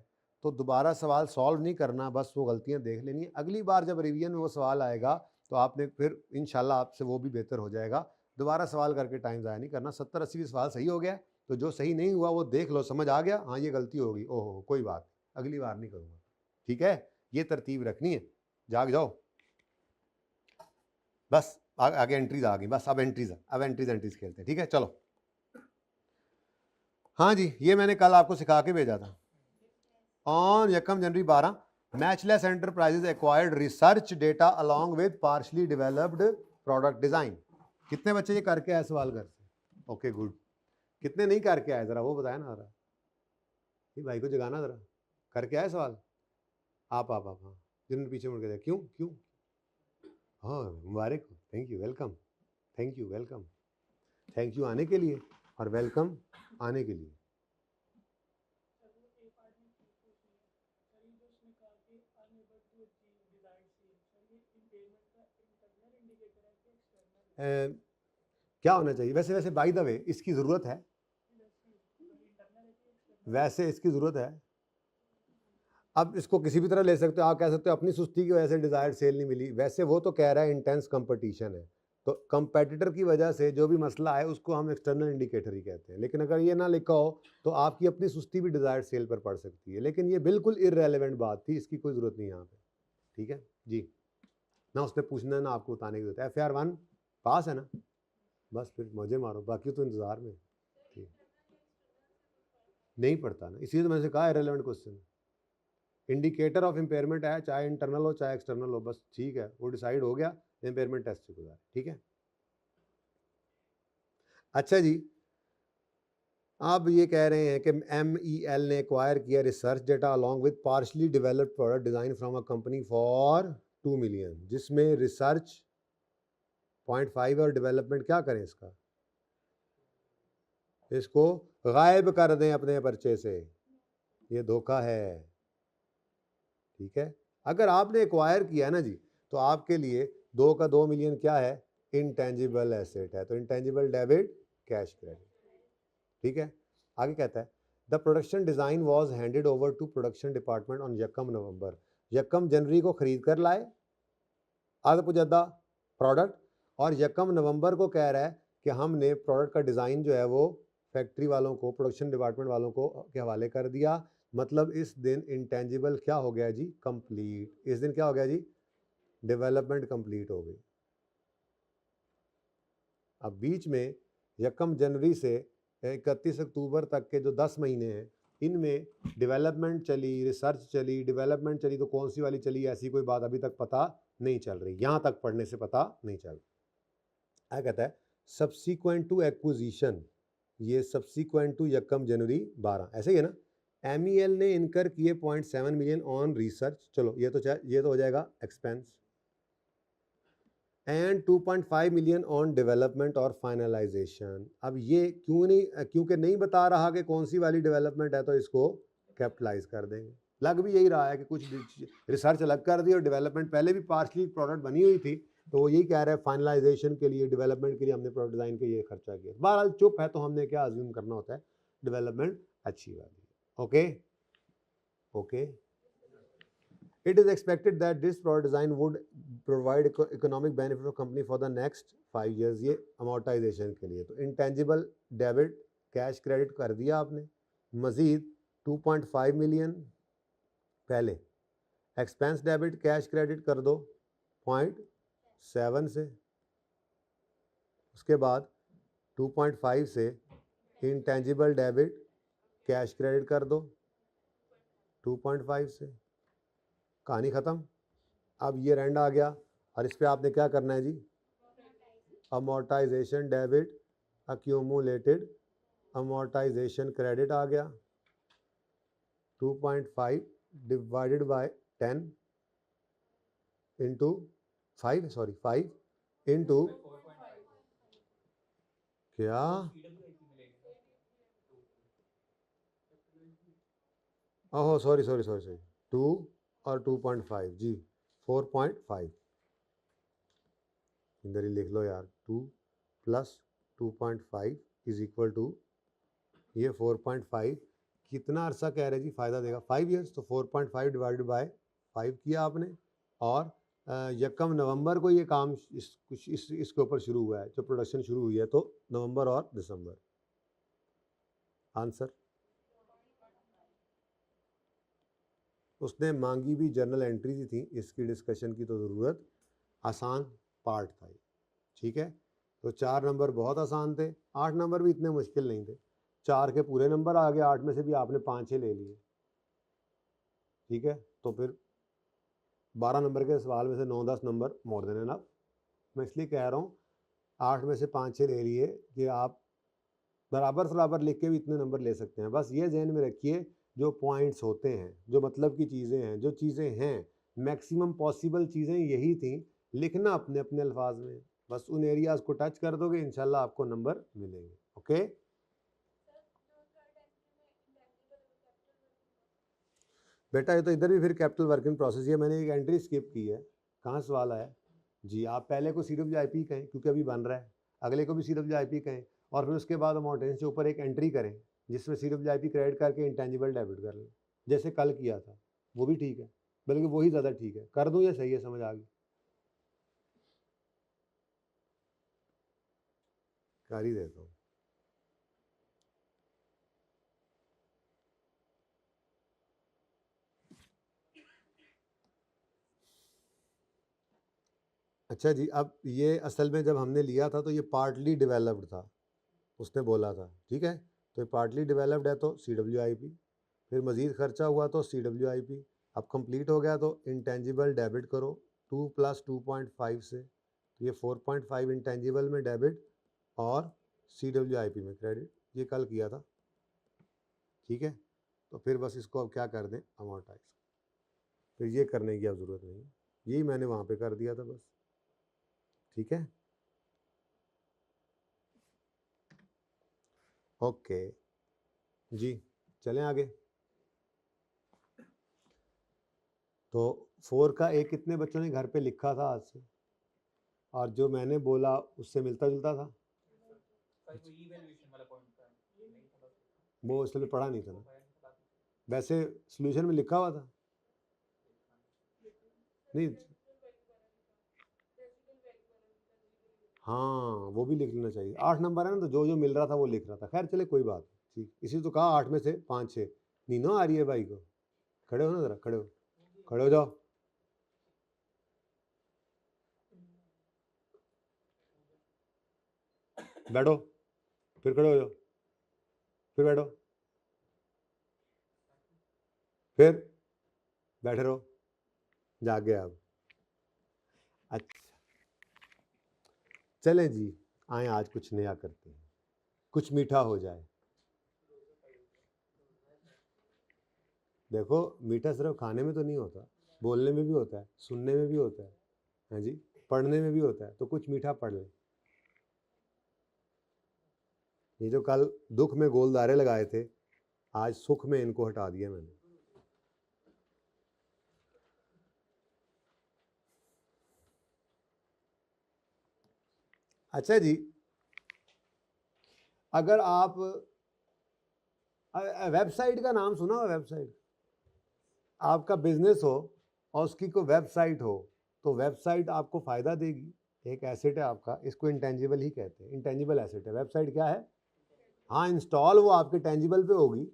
तो दोबारा सवाल सॉल्व नहीं करना, बस वो गलतियाँ देख लेनी है। अगली बार जब रिवीजन में वो सवाल आएगा तो आपने फिर इंशाल्लाह आपसे वो भी बेहतर हो जाएगा। दोबारा सवाल करके टाइम ज़ाया नहीं करना। 70-80 भी सवाल सही हो गया तो जो सही नहीं हुआ वो देख लो, समझ आ गया, हाँ ये गलती होगी, ओहो कोई बात, अगली बार नहीं करूँगा। ठीक है, ये तरतीब रखनी है, जाग जाओ। बस आगे एंट्रीज आ गई, बस अब एंट्रीज खेलते हैं। ठीक है, चलो। हाँ जी, ये मैंने कल आपको सिखा के भेजा था। On 1 January 12 matchless enterprises acquired research data along with partially developed product design. कितने बच्चे ये करके आए सवाल घर से? Okay good. कितने नहीं करके आए जरा वो बताया ना, जरा ये भाई को जगाना, जरा करके आए सवाल आप हाँ, जिन्होंने पीछे मुड़ के देखा। क्यों हाँ, मुबारक, thank you, welcome, thank you आने के लिए और वेलकम आने के लिए। क्या होना चाहिए वैसे बाय द वे इसकी ज़रूरत है, वैसे इसकी ज़रूरत है। अब इसको किसी भी तरह ले सकते हो, आप कह सकते हो अपनी सुस्ती की वजह से डिज़ायर्ड सेल नहीं मिली, वैसे वो तो कह रहा है इंटेंस कंपटीशन है, तो कंपेटिटर की वजह से जो भी मसला है उसको हम एक्सटर्नल इंडिकेटर ही कहते हैं। लेकिन अगर ये ना लिखा हो तो आपकी अपनी सुस्ती भी डिज़ायर्ड सेल पर पड़ सकती है, लेकिन ये बिल्कुल इररेलेवेंट बात थी, इसकी कोई ज़रूरत नहीं यहाँ पे। ठीक है जी, ना उसने पूछना ना आपको बताने की जरूरत है। FR 1 पास है ना, बस फिर मजे मारो, बाकी तो इंतज़ार में। ठीक नहीं पड़ता ना, इसलिए तो मैंने कहा irrelevant question. Indicator of impairment है, चाहे इंटरनल हो चाहे एक्सटर्नल हो, बस ठीक है, वो डिसाइड हो गया, इम्पेयरमेंट टेस्ट से गुजारे। ठीक है, अच्छा जी, अब ये कह रहे हैं कि MEL ने एक्वायर किया research data along with partially developed product design from a company for 2 million, जिसमें रिसर्च 0.5 और डेवलपमेंट क्या करें इसको गायब कर दें अपने पर्चे से, ये धोखा है। ठीक है, अगर आपने एक्वायर किया है ना जी, तो आपके लिए 2 का 2 मिलियन क्या है, इंटेंजिबल एसेट है, तो इंटेंजिबल डेबिट कैश क्रेडिट। ठीक है, आगे कहता है the production design was handed over to production department on 1 November. 1 जनवरी को खरीद कर लाए, अद पुजदा प्रोडक्ट, और यकम नवंबर को कह रहा है कि हमने प्रोडक्ट का डिज़ाइन जो है वो फैक्ट्री वालों को, प्रोडक्शन डिपार्टमेंट वालों को के हवाले कर दिया। मतलब इस दिन इंटेंजिबल क्या हो गया जी, कंप्लीट। इस दिन क्या हो गया जी, डेवलपमेंट कंप्लीट हो गई। अब बीच में यकम जनवरी से 31 अक्टूबर तक के जो 10 महीने हैं, इनमें डेवलपमेंट चली, रिसर्च चली, डेवलपमेंट चली, तो कौन सी वाली चली ऐसी कोई बात अभी तक पता नहीं चल रही, यहाँ तक पढ़ने से पता नहीं चल रहा। क्या कहता है, सब्सीक्वेंट टू एक्विजिशन, ये सब्सीक्वेंट टू यकम जनवरी 12, ऐसे ही है ना। MEL ने इनकर किए 0.7 मिलियन ऑन रिसर्च, चलो ये तो हो जाएगा expense, and 2.5 million on development और फाइनलाइजेशन। अब ये क्योंकि नहीं बता रहा कि कौन सी वाली डेवलपमेंट है, तो इसको कैपिटलाइज कर देंगे। लग भी यही रहा है कि कुछ रिसर्च अलग कर दी और डेवलपमेंट पहले भी पार्शली प्रोडक्ट बनी हुई थी, तो वो यही कह रहे हैं फाइनलाइजेशन के लिए, डेवलपमेंट के लिए हमने प्रोडक्ट डिज़ाइन के ये खर्चा किया। बहरहाल चुप है, तो हमने क्या अज्यूम करना होता है, डेवलपमेंट अच्छी वाली। Okay, it is expected that this product design would provide economic benefit of company for the next 5 years। ये amortization के लिए, तो intangible debit कैश क्रेडिट कर दिया आपने, मजीद 2.5 मिलियन पहले, एक्सपेंस डेबिट कैश क्रेडिट कर दो 0.7 से, उसके बाद 2.5 से इंटेंजिबल डेबिट कैश क्रेडिट कर दो 2.5 से, कहानी ख़त्म। अब ये रेंड आ गया और इस पे आपने क्या करना है जी, amortisation debit accumulated amortisation credit आ गया 2.5 डिवाइडेड बाय 10 इंटू 5 इंटू क्या, ओहो सॉरी 2 और 2.5 जी, 4.5 इधर ही लिख लो यार, 2 प्लस 2.5 इज इक्वल टू ये 4.5, कितना अरसा कह रहे जी फ़ायदा देगा, 5 ईयर्स, तो 4.5 डिवाइडेड बाय 5 किया आपने। और यकम नवंबर को ये काम इसके ऊपर शुरू हुआ है, जो प्रोडक्शन शुरू हुई है, तो नवंबर और दिसंबर। आंसर उसने मांगी भी जर्नल एंट्रीज थी, इसकी डिस्कशन की तो ज़रूरत, आसान पार्ट था ये, ठीक है। तो 4 नंबर बहुत आसान थे, 8 नंबर भी इतने मुश्किल नहीं थे, 4 के पूरे नंबर आ गए, 8 में से भी आपने 5-6 ले लिए, ठीक है। तो फिर 12 नंबर के सवाल में से 9-10 नंबर मोर देन एनफ। मैं इसलिए कह रहा हूँ 8 में से 5-6 ले लिए कि आप बराबर लिख के भी इतने नंबर ले सकते हैं। बस ये जहन में रखिए, जो पॉइंट्स होते हैं, जो मतलब की चीज़ें हैं, जो चीज़ें हैं, मैक्सिमम पॉसिबल चीज़ें यही थी, लिखना अपने अपने अल्फाज में, बस उन एरियाज़ को टच कर दोगे, इंशाल्लाह आपको नंबर मिलेंगे। ओके, बेटा ये तो इधर भी फिर कैपिटल वर्क इन प्रोसेस, ये मैंने एक एंट्री स्किप की है, कहाँ सवाल आया जी। आप पहले को CWIP कहें क्योंकि अभी बन रहा है, अगले को भी CWIP कहें, और फिर उसके बाद अमाउंटेंस के ऊपर एक एंट्री करें जिसमें CWIP क्रेडिट करके इंटेंजिबल डेबिट कर लें, जैसे कल किया था, वो भी ठीक है, बल्कि वही ज़्यादा ठीक है। कर दूँ या सही है, समझ आ गई, कर ही देता हूँ। अच्छा जी, अब ये असल में जब हमने लिया था तो ये पार्टली डेवलप्ड था, उसने बोला था, ठीक है। तो ये पार्टली डेवलप्ड है तो CWIP, फिर मज़ीद खर्चा हुआ तो CWIP, अब कंप्लीट हो गया तो इंटेंजिबल डेबिट करो 2 + 2.5 से, तो ये 4.5 इंटेंजिबल में डेबिट और CWIP में क्रेडिट, ये कल किया था, ठीक है। तो फिर बस इसको अब क्या कर दें, अमोर्टाइज, फिर ये करने की अब ज़रूरत नहीं, यही मैंने वहाँ पे कर दिया था बस, ठीक है। ओके जी, चलें आगे। तो 4 का एक कितने बच्चों ने घर पे लिखा था आज से, और जो मैंने बोला उससे मिलता जुलता था, वो इसलिए पढ़ा नहीं था ना, वैसे सॉल्यूशन में लिखा हुआ था नहीं, हाँ वो भी लिख लेना चाहिए। 8 नंबर है ना, तो जो जो मिल रहा था वो लिख रहा था। खैर चले कोई बात नहीं, ठीक। इसी तो कहा 8 में से 5 6। नीनो आ रही है भाई को। खड़े हो ना जरा, खड़े हो, खड़े हो जाओ। बैठो, फिर खड़े हो जाओ, फिर बैठो, फिर बैठे रहो, जाग गए आप। अच्छा चले जी, आए आज कुछ नया करते हैं, कुछ मीठा हो जाए। देखो मीठा सिर्फ खाने में तो नहीं होता, बोलने में भी होता है, सुनने में भी होता है, हाँ जी, पढ़ने में भी होता है। तो कुछ मीठा पढ़ लें। ये जो कल दुख में गोलदारे लगाए थे, आज सुख में इनको हटा दिया मैंने। अच्छा जी, अगर आप वेबसाइट का नाम सुना हो, वेबसाइट, आपका बिजनेस हो और उसकी कोई वेबसाइट हो, तो वेबसाइट आपको फ़ायदा देगी। एक एसेट है आपका, इसको इंटेंजिबल ही कहते हैं, इंटेंजिबल एसेट है वेबसाइट। क्या है? हाँ, इंस्टॉल वो आपके टेंजिबल पे होगी,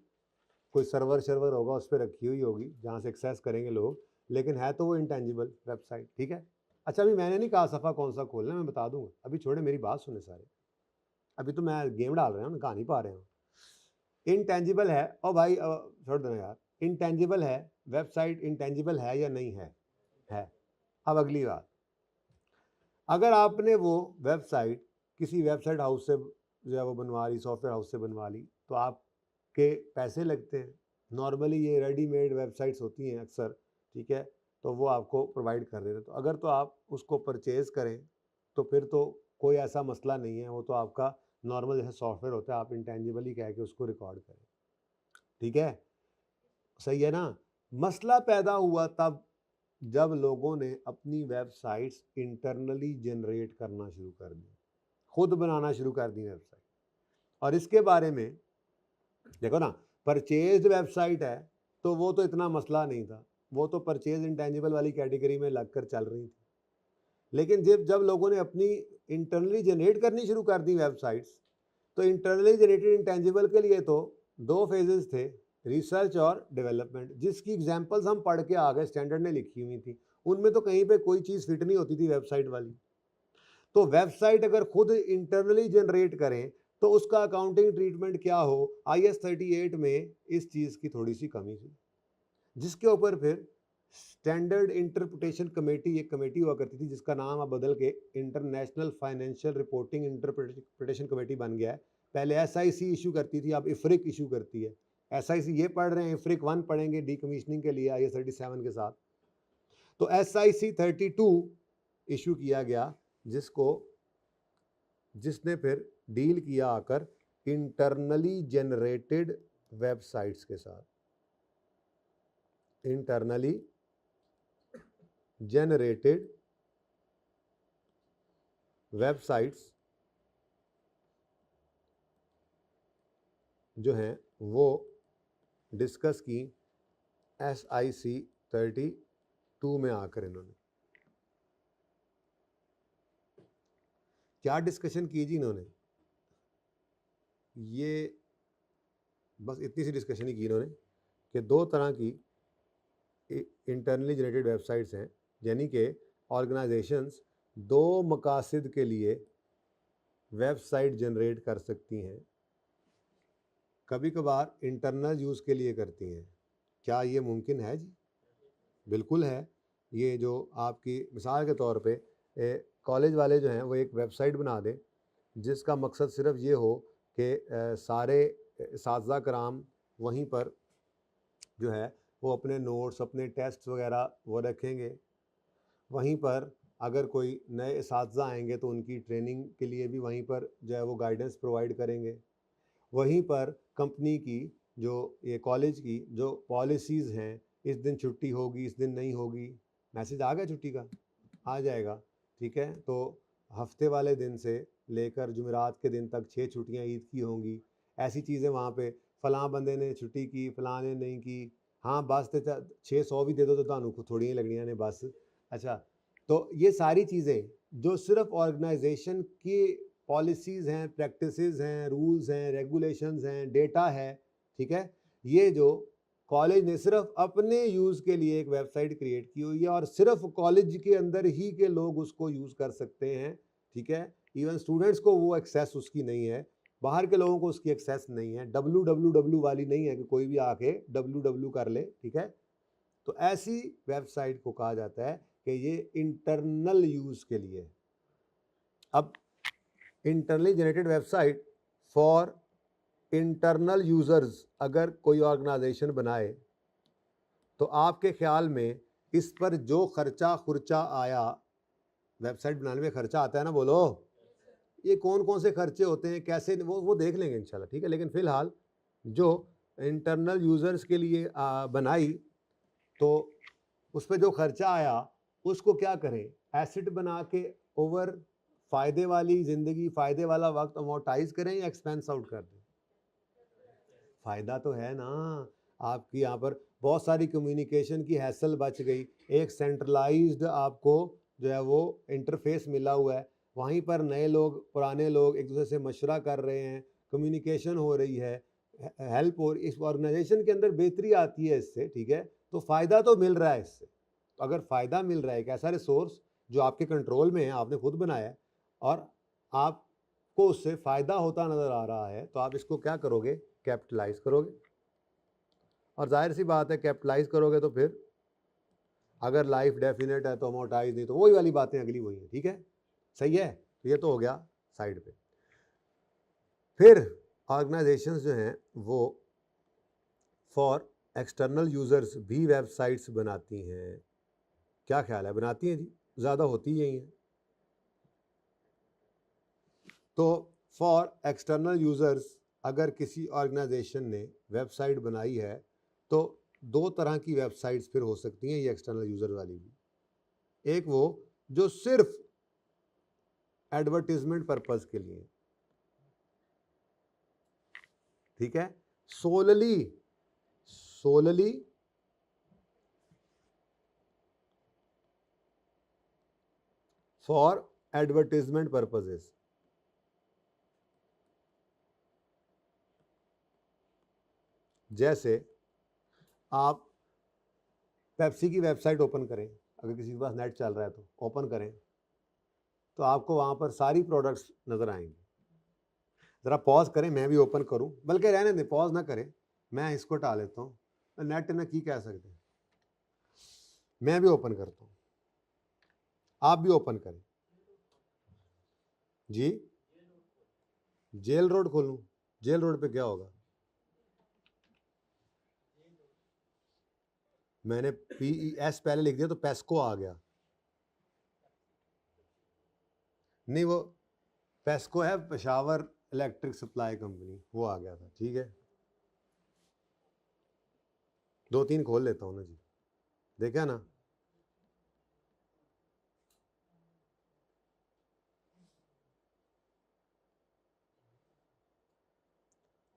कोई सर्वर होगा उस पर रखी हुई होगी जहाँ से एक्सेस करेंगे लोग, लेकिन है तो वो इंटेंजिबल वेबसाइट, ठीक है। अच्छा अभी मैंने नहीं कहा सफ़ा कौन सा खोलना, मैं बता दूंगा, अभी छोड़े मेरी बात सुने सारे। अभी तो मैं गेम डाल रहा हूँ, कहानी पा रहे हो। इंटेंजिबल है, और भाई छोड़ देना यार, इंटेंजिबल है वेबसाइट, इंटेंजिबल है या नहीं है? है। अब अगली बात, अगर आपने वो वेबसाइट किसी वेबसाइट हाउस से जो है वो बनवा ली, सॉफ्टवेयर हाउस से बनवा ली, तो आपके पैसे लगते हैं। नॉर्मली ये रेडीमेड वेबसाइट्स होती हैं अक्सर, ठीक है, तो वो आपको प्रोवाइड कर देते हैं। तो अगर तो आप उसको परचेज़ करें तो फिर तो कोई ऐसा मसला नहीं है, वो तो आपका नॉर्मल जैसे सॉफ्टवेयर होता है, आप इंटेंजिबल ही कह के उसको रिकॉर्ड करें, ठीक है, सही है ना। मसला पैदा हुआ तब जब लोगों ने अपनी वेबसाइट्स इंटरनली जनरेट करना शुरू कर दी, खुद बनाना शुरू कर दी वेबसाइट। और इसके बारे में देखो ना, परचेज वेबसाइट है तो वो तो इतना मसला नहीं था, वो तो परचेज इंटेंजिबल वाली कैटेगरी में लगकर चल रही थी। लेकिन जब जब लोगों ने अपनी इंटरनली जनरेट करनी शुरू कर दी वेबसाइट्स, तो इंटरनली जनरेटेड इंटेंजिबल के लिए तो दो फेजेस थे, रिसर्च और डेवलपमेंट, जिसकी एग्जांपल्स हम पढ़ के आ गए, स्टैंडर्ड ने लिखी हुई थी। उनमें तो कहीं पे कोई चीज़ फिट नहीं होती थी वेबसाइट वाली। तो वेबसाइट अगर खुद इंटरनली जनरेट करें तो उसका अकाउंटिंग ट्रीटमेंट क्या हो, IS 38 में इस चीज़ की थोड़ी सी कमी थी, जिसके ऊपर फिर स्टैंडर्ड इंटरप्रिटेशन कमेटी, एक कमेटी हुआ करती थी जिसका नाम अब बदल के international financial reporting interpretation committee बन गया है। पहले SIC इशू करती थी, अब इफ्रिक इशू करती है। SIC ये पढ़ रहे हैं, इफ्रिक 1 पढ़ेंगे डीकमीशनिंग के लिए IS 37 के साथ। तो SIC 32 इशू किया गया, जिसने फिर डील किया आकर इंटरनली जनरेटेड वेबसाइट्स के साथ। इंटरनली जनरेटेड वेबसाइट्स जो हैं वो डिस्कस की SIC 32 में आकर। इन्होंने क्या डिस्कशन की जी इन्होंने? ये बस इतनी सी डिस्कशन ही की इन्होंने कि दो तरह की इंटरनली जनरेटेड वेबसाइट्स हैं, यानी कि ऑर्गेनाइजेशंस दो मकासद के लिए वेबसाइट जनरेट कर सकती हैं। कभी कभार इंटरनल यूज़ के लिए करती हैं। क्या ये मुमकिन है जी? बिल्कुल है। ये जो आपकी मिसाल के तौर पे कॉलेज वाले जो हैं वो एक वेबसाइट बना दें जिसका मकसद सिर्फ ये हो कि सारे इस्तिज़ा कराम वहीं पर जो है वो अपने नोट्स, अपने टेस्ट वगैरह वो रखेंगे। वहीं पर अगर कोई नए इस्तिज़ा आएंगे तो उनकी ट्रेनिंग के लिए भी वहीं पर जो है वो गाइडेंस प्रोवाइड करेंगे। वहीं पर कंपनी की जो ये कॉलेज की जो पॉलिसीज़ हैं, इस दिन छुट्टी होगी, इस दिन नहीं होगी, मैसेज आ गया छुट्टी का, आ जाएगा, ठीक है। तो हफ्ते वाले दिन से लेकर जुमेरात के दिन तक 6 छुट्टियां ईद की होंगी। ऐसी चीज़ें वहाँ पे फलां बंदे ने छुट्टी की, फलां ने नहीं की। हाँ बस तो 600 भी दे दो तो थानू थोड़ी लगनियां ने बस। अच्छा, तो ये सारी चीज़ें जो सिर्फ ऑर्गेनाइजेशन की पॉलिसीज़ हैं, प्रैक्टिसेस हैं, रूल्स हैं, रेगुलेशंस हैं, डेटा है, ठीक है, ये जो कॉलेज ने सिर्फ अपने यूज़ के लिए एक वेबसाइट क्रिएट की हुई है और सिर्फ कॉलेज के अंदर ही के लोग उसको यूज़ कर सकते हैं, ठीक है, इवन स्टूडेंट्स को वो एक्सेस उसकी नहीं है, बाहर के लोगों को उसकी एक्सेस नहीं है, www वाली नहीं है कि कोई भी आके www कर ले, ठीक है। तो ऐसी वेबसाइट को कहा जाता है कि ये इंटरनल यूज के लिए है। अब internally generated website for internal users अगर कोई ऑर्गेनाइजेशन बनाए तो आपके ख्याल में इस पर जो खर्चा आया, वेबसाइट बनाने में खर्चा आता है ना, बोलो, ये कौन कौन से खर्चे होते हैं, कैसे, वो देख लेंगे इंशाल्लाह, ठीक है। लेकिन फिलहाल जो इंटरनल यूजर्स के लिए बनाई तो उस पर जो खर्चा आया उसको क्या करें, एसेट बना के ओवर फ़ायदे वाली ज़िंदगी, फ़ायदे वाला वक्त अमोर्टाइज करें या एक्सपेंस आउट कर दें? फ़ायदा तो है ना, आपकी यहाँ पर बहुत सारी कम्युनिकेशन की हैसल बच गई, एक सेंट्रलाइज्ड आपको जो है वो इंटरफेस मिला हुआ है, वहीं पर नए लोग पुराने लोग एक दूसरे से मशवरा कर रहे हैं, कम्युनिकेशन हो रही है, हेल्प हो, इस ऑर्गेनाइजेशन के अंदर बेहतरी आती है इससे, ठीक है। तो फ़ायदा तो मिल रहा है इससे। तो अगर फ़ायदा मिल रहा है, एक ऐसा रिसोर्स जो आपके कंट्रोल में है, आपने खुद बनाया है और आपको उससे फ़ायदा होता नज़र आ रहा है, तो आप इसको क्या करोगे, कैपिटलाइज करोगे। और जाहिर सी बात है कैपिटलाइज करोगे तो फिर अगर लाइफ डेफिनेट है तो अमोर्टाइज, नहीं तो वही वाली बातें अगली वही है, ठीक है, सही है। तो ये तो हो गया साइड पे। फिर ऑर्गेनाइजेशंस जो हैं वो फॉर एक्सटर्नल यूज़र्स भी वेबसाइट्स बनाती हैं, क्या ख्याल है, बनाती हैं जी, ज़्यादा होती यही हैं। तो फॉर एक्सटर्नल यूज़र्स अगर किसी ऑर्गेनाइजेशन ने वेबसाइट बनाई है तो दो तरह की वेबसाइट्स फिर हो सकती हैं, ये एक्सटर्नल यूज़र वाली भी। एक वो जो सिर्फ एडवर्टीजमेंट पर्पस के लिए, ठीक है, सोलली फॉर एडवर्टीजमेंट पर्पसेस। जैसे आप पेप्सी की वेबसाइट ओपन करें, अगर किसी के पास नेट चल रहा है तो ओपन करें, तो आपको वहाँ पर सारी प्रोडक्ट्स नज़र आएंगे। ज़रा पॉज करें, मैं भी ओपन करूं, बल्कि रहने दें, पॉज ना करें, मैं इसको हटा लेता हूँ, नेट ना की कह सकते हैं, मैं भी ओपन करता हूँ, आप भी ओपन करें जी। जेल रोड खोलूं, जेल रोड पे क्या होगा, मैंने PES पहले लिख दिया तो पेस्को आ गया, नहीं वो पेस्को है पेशावर इलेक्ट्रिक सप्लाई कंपनी, वो आ गया था, ठीक है। दो तीन खोल लेता हूँ ना जी, देखा ना,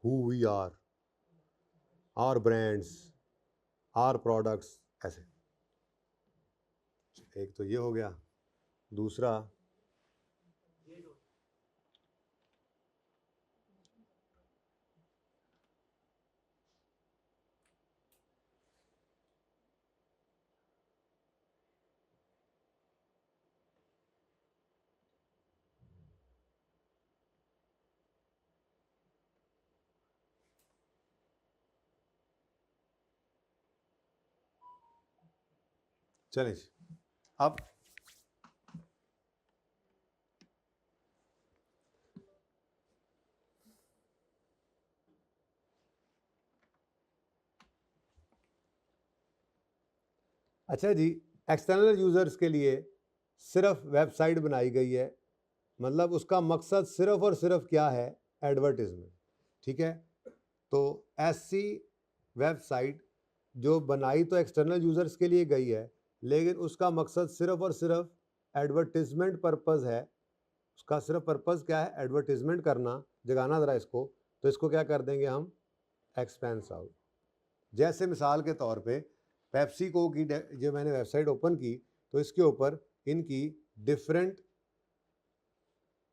who we are, our brands, our products, ऐसे। एक तो ये हो गया, दूसरा चलें अब अच्छा जी, एक्सटर्नल यूज़र्स के लिए सिर्फ वेबसाइट बनाई गई है, मतलब उसका मकसद सिर्फ और सिर्फ क्या है, एडवर्टीजमेंट, ठीक है। तो ऐसी वेबसाइट जो बनाई तो एक्सटर्नल यूज़र्स के लिए गई है, लेकिन उसका मकसद सिर्फ और सिर्फ एडवर्टीजमेंट पर्पज़ है, उसका सिर्फ पर्पज़ क्या है, एडवर्टीजमेंट करना, जगाना ज़रा इसको, तो इसको क्या कर देंगे हम, एक्सपेंस आउट। जैसे मिसाल के तौर पे पेप्सी को की जो मैंने वेबसाइट ओपन की तो इसके ऊपर इनकी डिफरेंट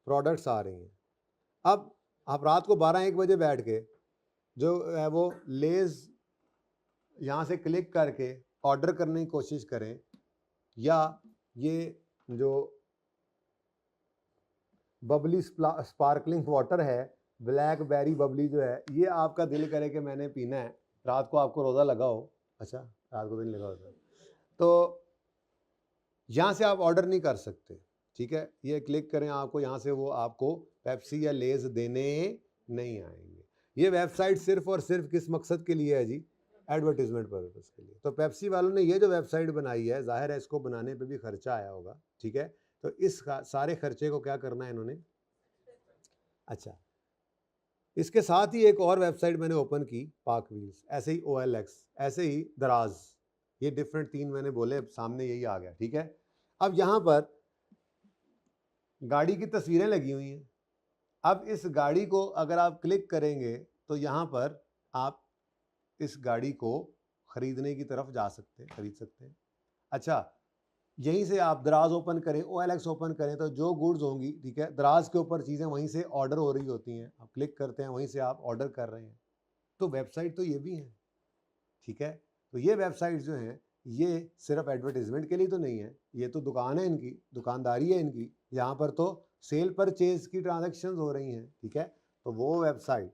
प्रोडक्ट्स आ रही हैं। अब आप रात को 12-1 बजे बैठ के जो है वो लेज़ यहाँ से क्लिक करके ऑर्डर करने की कोशिश करें, या ये जो बबली स्पार्कलिंग वाटर है, ब्लैकबेरी बबली जो है, ये आपका दिल करे कि मैंने पीना है, रात को आपको रोज़ा लगा हो, अच्छा रात को दिन लगा होता है, तो यहाँ से आप ऑर्डर नहीं कर सकते, ठीक है। ये क्लिक करें, आपको यहाँ से वो आपको पेप्सी या लेज़ देने नहीं आएंगे। ये वेबसाइट सिर्फ और सिर्फ किस मकसद के लिए है जी? एडवर्टीजमेंट पर्पज़ के लिए। तो पेप्सी वालों ने ये जो वेबसाइट बनाई है, जाहिर है इसको बनाने पे भी खर्चा आया होगा, ठीक है। तो इस सारे खर्चे को क्या करना है इन्होंने? अच्छा, इसके साथ ही एक और वेबसाइट मैंने ओपन की, पाक व्हील्स, ऐसे ही OLX, ऐसे ही दराज, ये डिफरेंट 3 मैंने बोले, सामने यही आ गया, ठीक है। अब यहाँ पर गाड़ी की तस्वीरें लगी हुई हैं। अब इस गाड़ी को अगर आप क्लिक करेंगे तो यहाँ पर आप इस गाड़ी को खरीदने की तरफ जा सकते हैं, खरीद सकते हैं। अच्छा, यहीं से आप दराज ओपन करें, OLX ओपन करें, तो जो गुड्स होंगी, ठीक है, दराज के ऊपर चीज़ें वहीं से ऑर्डर हो रही होती हैं, आप क्लिक करते हैं, वहीं से आप ऑर्डर कर रहे हैं। तो वेबसाइट तो ये भी हैं, ठीक है। तो ये वेबसाइट जो हैं, ये सिर्फ एडवर्टीजमेंट के लिए तो नहीं है, ये तो दुकान है इनकी, दुकानदारी है इनकी, यहाँ पर तो सेल परचेज की ट्रांजैक्शंस हो रही हैं, ठीक है। तो वो वेबसाइट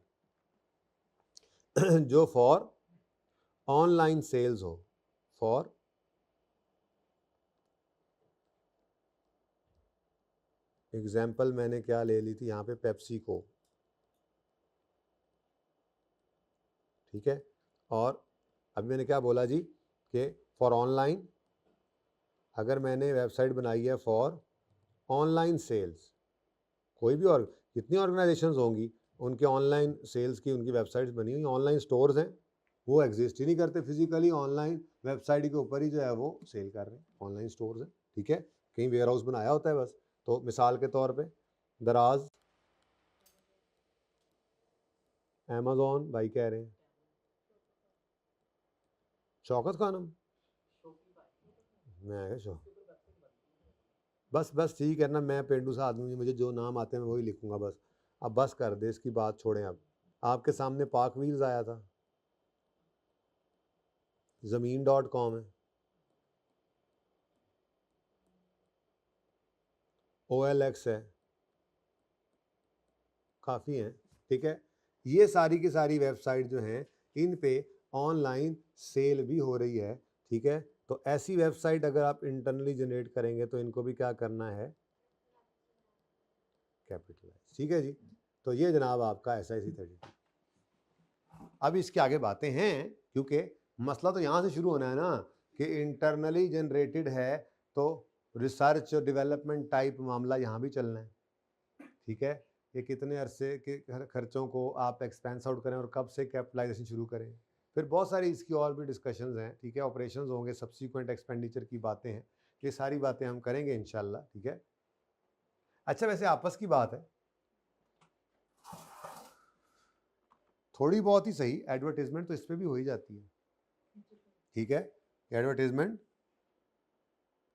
जो फॉर ऑनलाइन सेल्स हो, फॉर एग्जाम्पल मैंने क्या ले ली थी यहाँ पे, पेप्सी को, ठीक है। और अभी मैंने क्या बोला जी कि फॉर ऑनलाइन, अगर मैंने वेबसाइट बनाई है फॉर ऑनलाइन सेल्स, कोई भी और जितनी ऑर्गेनाइजेशंस होंगी उनके ऑनलाइन सेल्स की उनकी वेबसाइट्स बनी हुई, ऑनलाइन स्टोर्स हैं, वो एग्जिस्ट ही नहीं करते फिजिकली, ऑनलाइन वेबसाइट के ऊपर ही जो है वो सेल कर रहे हैं, ऑनलाइन स्टोर्स हैं, ठीक है। कहीं वेयर हाउस बनाया होता है बस। तो मिसाल के तौर पे दराज, अमेज़ॉन भाई कह रहे हैं, शौकत खानम, मैं बस बस ठीक है ना, मैं पेंडू सा आदमी, मुझे जो नाम आते हैं मैं वही लिखूंगा बस। अब बस कर दे, इसकी बात छोड़ें। अब आपके सामने पाक व्हील्स आया था, ज़मीन.com है, OLX है, काफ़ी हैं, ठीक है। ये सारी की सारी वेबसाइट जो हैं, इन पे ऑनलाइन सेल भी हो रही है, ठीक है। तो ऐसी वेबसाइट अगर आप इंटरनली जनरेट करेंगे तो इनको भी क्या करना है? कैपिटलाइज, ठीक है जी। तो ये जनाब आपका SIC 32। अब इसके आगे बातें हैं, क्योंकि मसला तो यहाँ से शुरू होना है ना कि इंटरनली जनरेटेड है, तो रिसर्च और डेवलपमेंट टाइप मामला यहाँ भी चलना है, ठीक है। ये कितने अरसे के खर्चों को आप एक्सपेंस आउट करें और कब से कैपिटलाइजेशन शुरू करें, फिर बहुत सारी इसकी और भी डिस्कशंस हैं, ठीक है। ऑपरेशंस होंगे, सब्सिक्वेंट एक्सपेंडिचर की बातें हैं, ये सारी बातें हम करेंगे इंशाल्लाह, ठीक है। अच्छा, वैसे आपस की बात है, थोड़ी बहुत ही सही, एडवर्टीजमेंट तो इस पर भी हो ही जाती है, ठीक है। एडवर्टीजमेंट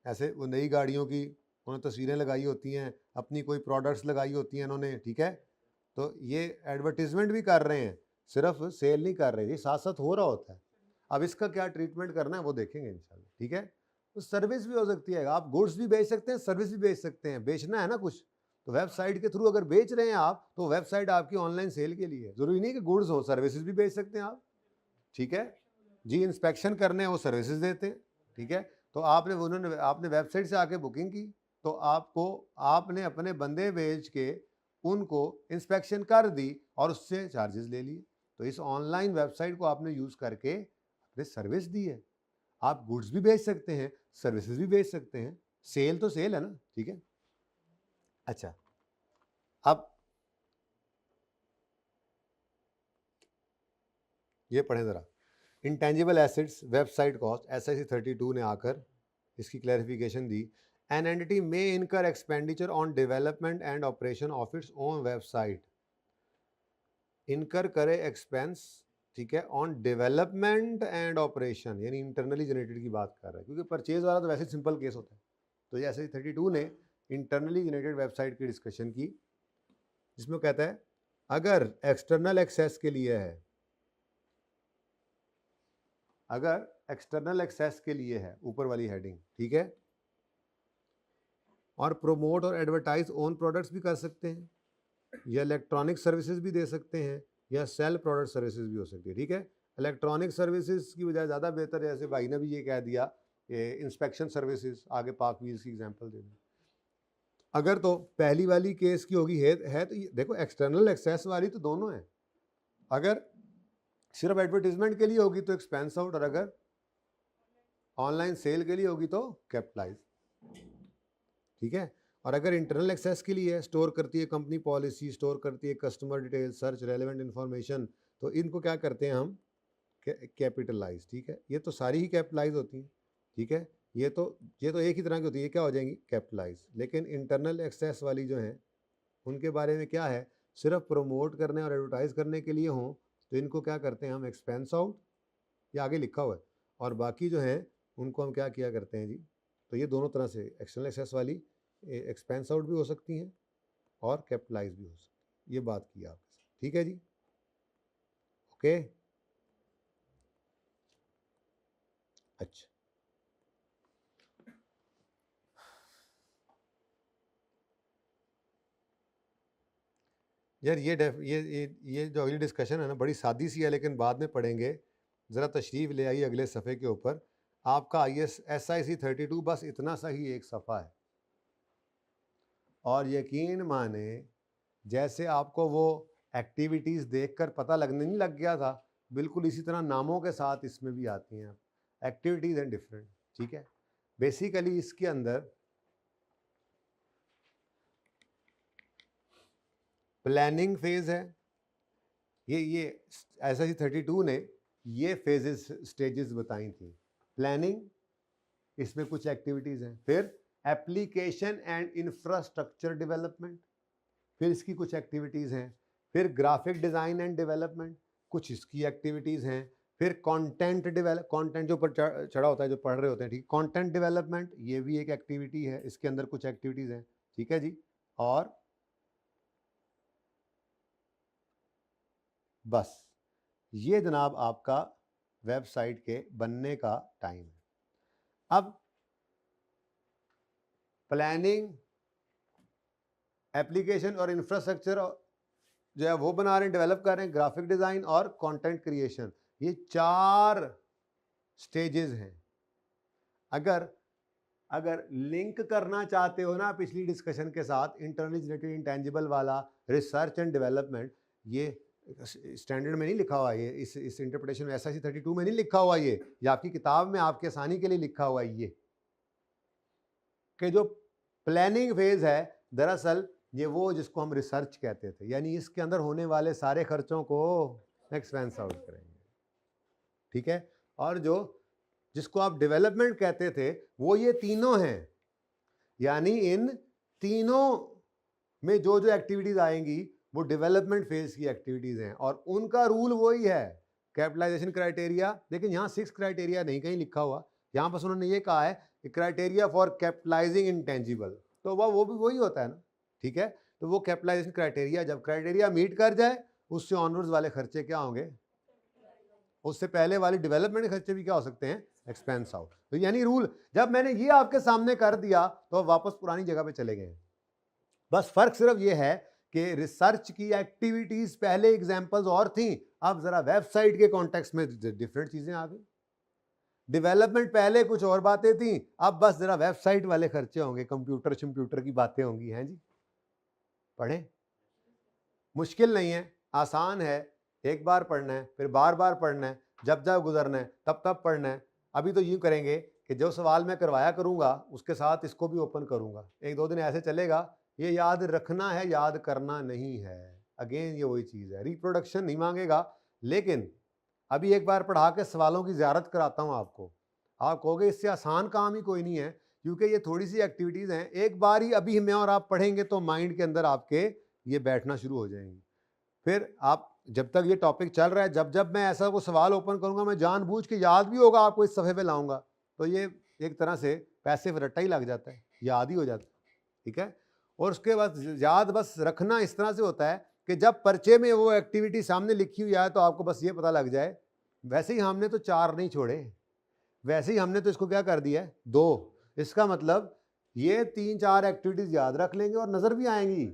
ऐसे वो नई गाड़ियों की उन्होंने तस्वीरें लगाई होती हैं, अपनी कोई प्रोडक्ट्स लगाई होती हैं इन्होंने, ठीक है। तो ये एडवर्टीजमेंट भी कर रहे हैं, सिर्फ सेल नहीं कर रहे, ये साथ साथ हो रहा होता है। अब इसका क्या ट्रीटमेंट करना है वो देखेंगे इंशाल्लाह, ठीक है। तो सर्विस भी हो सकती है, आप गुड्स भी बेच सकते हैं, सर्विस भी बेच सकते हैं, बेचना है ना कुछ, तो वेबसाइट के थ्रू अगर बेच रहे हैं आप, तो वेबसाइट आपकी ऑनलाइन सेल के लिए है, जरूरी नहीं कि गुड्स हो, सर्विसेज भी बेच सकते हैं आप, ठीक है जी। इंस्पेक्शन करने हैं वो सर्विसेज देते हैं, ठीक है। तो आपने वेबसाइट से आके बुकिंग की, तो आपने अपने बंदे भेज के उनको इंस्पेक्शन कर दी और उससे चार्जेस ले लिए, तो इस ऑनलाइन वेबसाइट को आपने यूज़ करके आपने सर्विस दी है। आप गुड्स भी बेच सकते हैं, सर्विसेज भी बेच सकते हैं, सेल तो सेल है ना, ठीक है। अच्छा, अब ये पढ़ें ज़रा, intangible assets website cost, SIC 32 ने आकर इसकी क्लैरिफिकेशन दी। एन एंटिटी मे इनकर expenditure on development and operation of its own website, इनकर करे एक्सपेंस, ठीक है, ऑन डेवलपमेंट एंड ऑपरेशन, यानी इंटरनली जनरेटेड की बात कर रहा है, क्योंकि परचेज वाला तो वैसे सिंपल केस होता है, तो जैसे 32 ने इंटरनली जनरेटेड वेबसाइट की डिस्कशन की, जिसमें कहता है अगर एक्सटर्नल एक्सेस के लिए है, अगर एक्सटर्नल एक्सेस के लिए है, ऊपर वाली हेडिंग, ठीक है, और प्रोमोट और एडवर्टाइज ओन प्रोडक्ट्स भी कर सकते हैं, या इलेक्ट्रॉनिक सर्विसेज भी दे सकते हैं, या सेल प्रोडक्ट सर्विसेज भी हो सकती है, ठीक है। इलेक्ट्रॉनिक सर्विसेज की बजाय ज़्यादा बेहतर है, जैसे भाई ने भी ये कह दिया इंस्पेक्शन सर्विसेज, आगे पाक व्हील्स की एग्जांपल दे दी। अगर तो पहली वाली केस की होगी है तो देखो एक्सटर्नल एक्सेस वाली तो दोनों है, अगर सिर्फ एडवर्टीजमेंट के लिए होगी तो एक्सपेंस आउट, और अगर ऑनलाइन सेल के लिए होगी तो कैपिटलाइज, ठीक है। और अगर इंटरनल एक्सेस के लिए है, स्टोर करती है कंपनी पॉलिसी, स्टोर करती है customer detail, search relevant information, तो इनको क्या करते हैं हम कैपिटलाइज, ठीक है। ये तो सारी ही कैपिटलाइज होती हैं, ठीक है, ये तो एक ही तरह की होती है, क्या हो जाएंगी कैपिटलाइज। लेकिन इंटरनल एक्सेस वाली जो हैं उनके बारे में क्या है, सिर्फ प्रोमोट करने और एडवर्टाइज करने के लिए हों तो इनको क्या करते हैं हम एक्सपेंस आउट, ये आगे लिखा हुआ है, और बाकी जो है उनको हम क्या किया करते हैं जी, तो ये दोनों तरह से एक्सटर्नल एक्सेस वाली एक्सपेंस आउट भी हो सकती हैं और कैपिटलाइज भी हो सकती है, ये बात की आपके साथ, ठीक है जी, ओके। अच्छा, यार ये जो अगली डिस्कशन है ना बड़ी सादी सी है, लेकिन बाद में पढ़ेंगे, ज़रा तशरीफ़ ले आइए अगले सफ़े के ऊपर। आपका SIC 32 बस इतना सा ही एक सफ़ा है, और यकीन माने जैसे आपको वो एक्टिविटीज़ देखकर पता लगने नहीं लग गया था, बिल्कुल इसी तरह नामों के साथ इसमें भी आती हैं एक्टिविटीज़ एंड डिफरेंट, ठीक है। बेसिकली इसके अंदर प्लानिंग फेज़ है, ये SIC 32 ने ये फेजेस स्टेजेस बताई थी। प्लानिंग, इसमें कुछ एक्टिविटीज़ हैं, फिर एप्लीकेशन एंड इंफ्रास्ट्रक्चर डेवलपमेंट, फिर इसकी कुछ एक्टिविटीज़ हैं, फिर ग्राफिक डिज़ाइन एंड डेवलपमेंट, कुछ इसकी एक्टिविटीज़ हैं, फिर कंटेंट जो ऊपर चढ़ा होता है, जो पढ़ रहे होते हैं, ठीक, कंटेंट डेवलपमेंट, ये भी एक एक्टिविटी है, इसके अंदर कुछ एक्टिविटीज़ हैं, ठीक है जी। और बस ये जनाब आपका वेबसाइट के बनने का टाइम है। अब प्लानिंग, एप्लीकेशन और इंफ्रास्ट्रक्चर जो है वो बना रहे हैं, डेवलप कर रहे हैं, ग्राफिक डिज़ाइन और कंटेंट क्रिएशन, ये 4 स्टेजेस हैं। अगर लिंक करना चाहते हो ना पिछली डिस्कशन के साथ, इंटरनली जनरेटेड इंटेंजिबल वाला, रिसर्च एंड डेवलपमेंट, ये स्टैंडर्ड में नहीं लिखा हुआ, ये इस इंटरप्रिटेशन में SIC 32 में नहीं लिखा हुआ, ये आपकी किताब में आपके आसानी के लिए लिखा हुआ है, ये कि जो प्लानिंग फेज है दरअसल ये वो जिसको हम रिसर्च कहते थे, यानी इसके अंदर होने वाले सारे खर्चों को एक्सपेंस आउट करेंगे, ठीक है। और जिसको आप डेवलपमेंट कहते थे वो ये तीनों हैं, यानी इन तीनों में जो एक्टिविटीज आएंगी वो डेवलपमेंट फेज की एक्टिविटीज हैं, और उनका रूल वही है कैपिटलाइजेशन क्राइटेरिया। लेकिन यहाँ 6 क्राइटेरिया नहीं कहीं लिखा हुआ, यहाँ बस उन्होंने ये कहा है क्राइटेरिया फॉर कैपिटलाइजिंग इंटेंजिबल, तो वो भी वही होता है ना, ठीक है। तो वो कैपिटलाइजेशन क्राइटेरिया, जब क्राइटेरिया मीट कर जाए उससे ऑनवर्ड्स वाले खर्चे क्या होंगे, उससे पहले वाले डेवलपमेंट खर्चे भी क्या हो सकते हैं, एक्सपेंस आउट। तो यानी रूल जब मैंने ये आपके सामने कर दिया तो वापस पुरानी जगह पे चले गए। बस फर्क सिर्फ ये है कि रिसर्च की एक्टिविटीज पहले एग्जांपल्स और थी, अब जरा वेबसाइट के कॉन्टेक्स्ट में डिफरेंट चीजें आ गई। डेवलपमेंट पहले कुछ और बातें थी, अब बस जरा वेबसाइट वाले खर्चे होंगे, कंप्यूटर की बातें होंगी, हैं जी। पढ़ें, मुश्किल नहीं है, आसान है, एक बार पढ़ना है, फिर बार बार पढ़ना है, जब गुजरना है तब पढ़ना है। अभी तो यूँ करेंगे कि जो सवाल मैं करवाया करूँगा उसके साथ इसको भी ओपन करूँगा, 1-2 दिन ऐसे चलेगा, ये याद रखना है, याद करना नहीं है। अगेन ये वही चीज़ है, रिप्रोडक्शन नहीं मांगेगा, लेकिन अभी एक बार पढ़ा के सवालों की ज़ियारत कराता हूँ आपको। आप कहोगे इससे आसान काम ही कोई नहीं है, क्योंकि ये थोड़ी सी एक्टिविटीज़ हैं, एक बार ही अभी मैं और आप पढ़ेंगे तो माइंड के अंदर आपके ये बैठना शुरू हो जाएंगी। फिर आप जब तक ये टॉपिक चल रहा है, जब मैं ऐसा कोई सवाल ओपन करूँगा, मैं जानबूझ के याद भी होगा आपको इस सफ़े पे लाऊंगा, तो ये एक तरह से पैसे रट्टा ही लग जाता है। याद ही हो जाता है, ठीक है। और उसके बाद याद बस रखना इस तरह से होता है कि जब पर्चे में वो एक्टिविटी सामने लिखी हुई आए तो आपको बस ये पता लग जाए। वैसे ही हमने तो 4 नहीं छोड़े, वैसे ही हमने तो इसको क्या कर दिया है 2। इसका मतलब ये 3-4 एक्टिविटीज याद रख लेंगे और नजर भी आएंगी,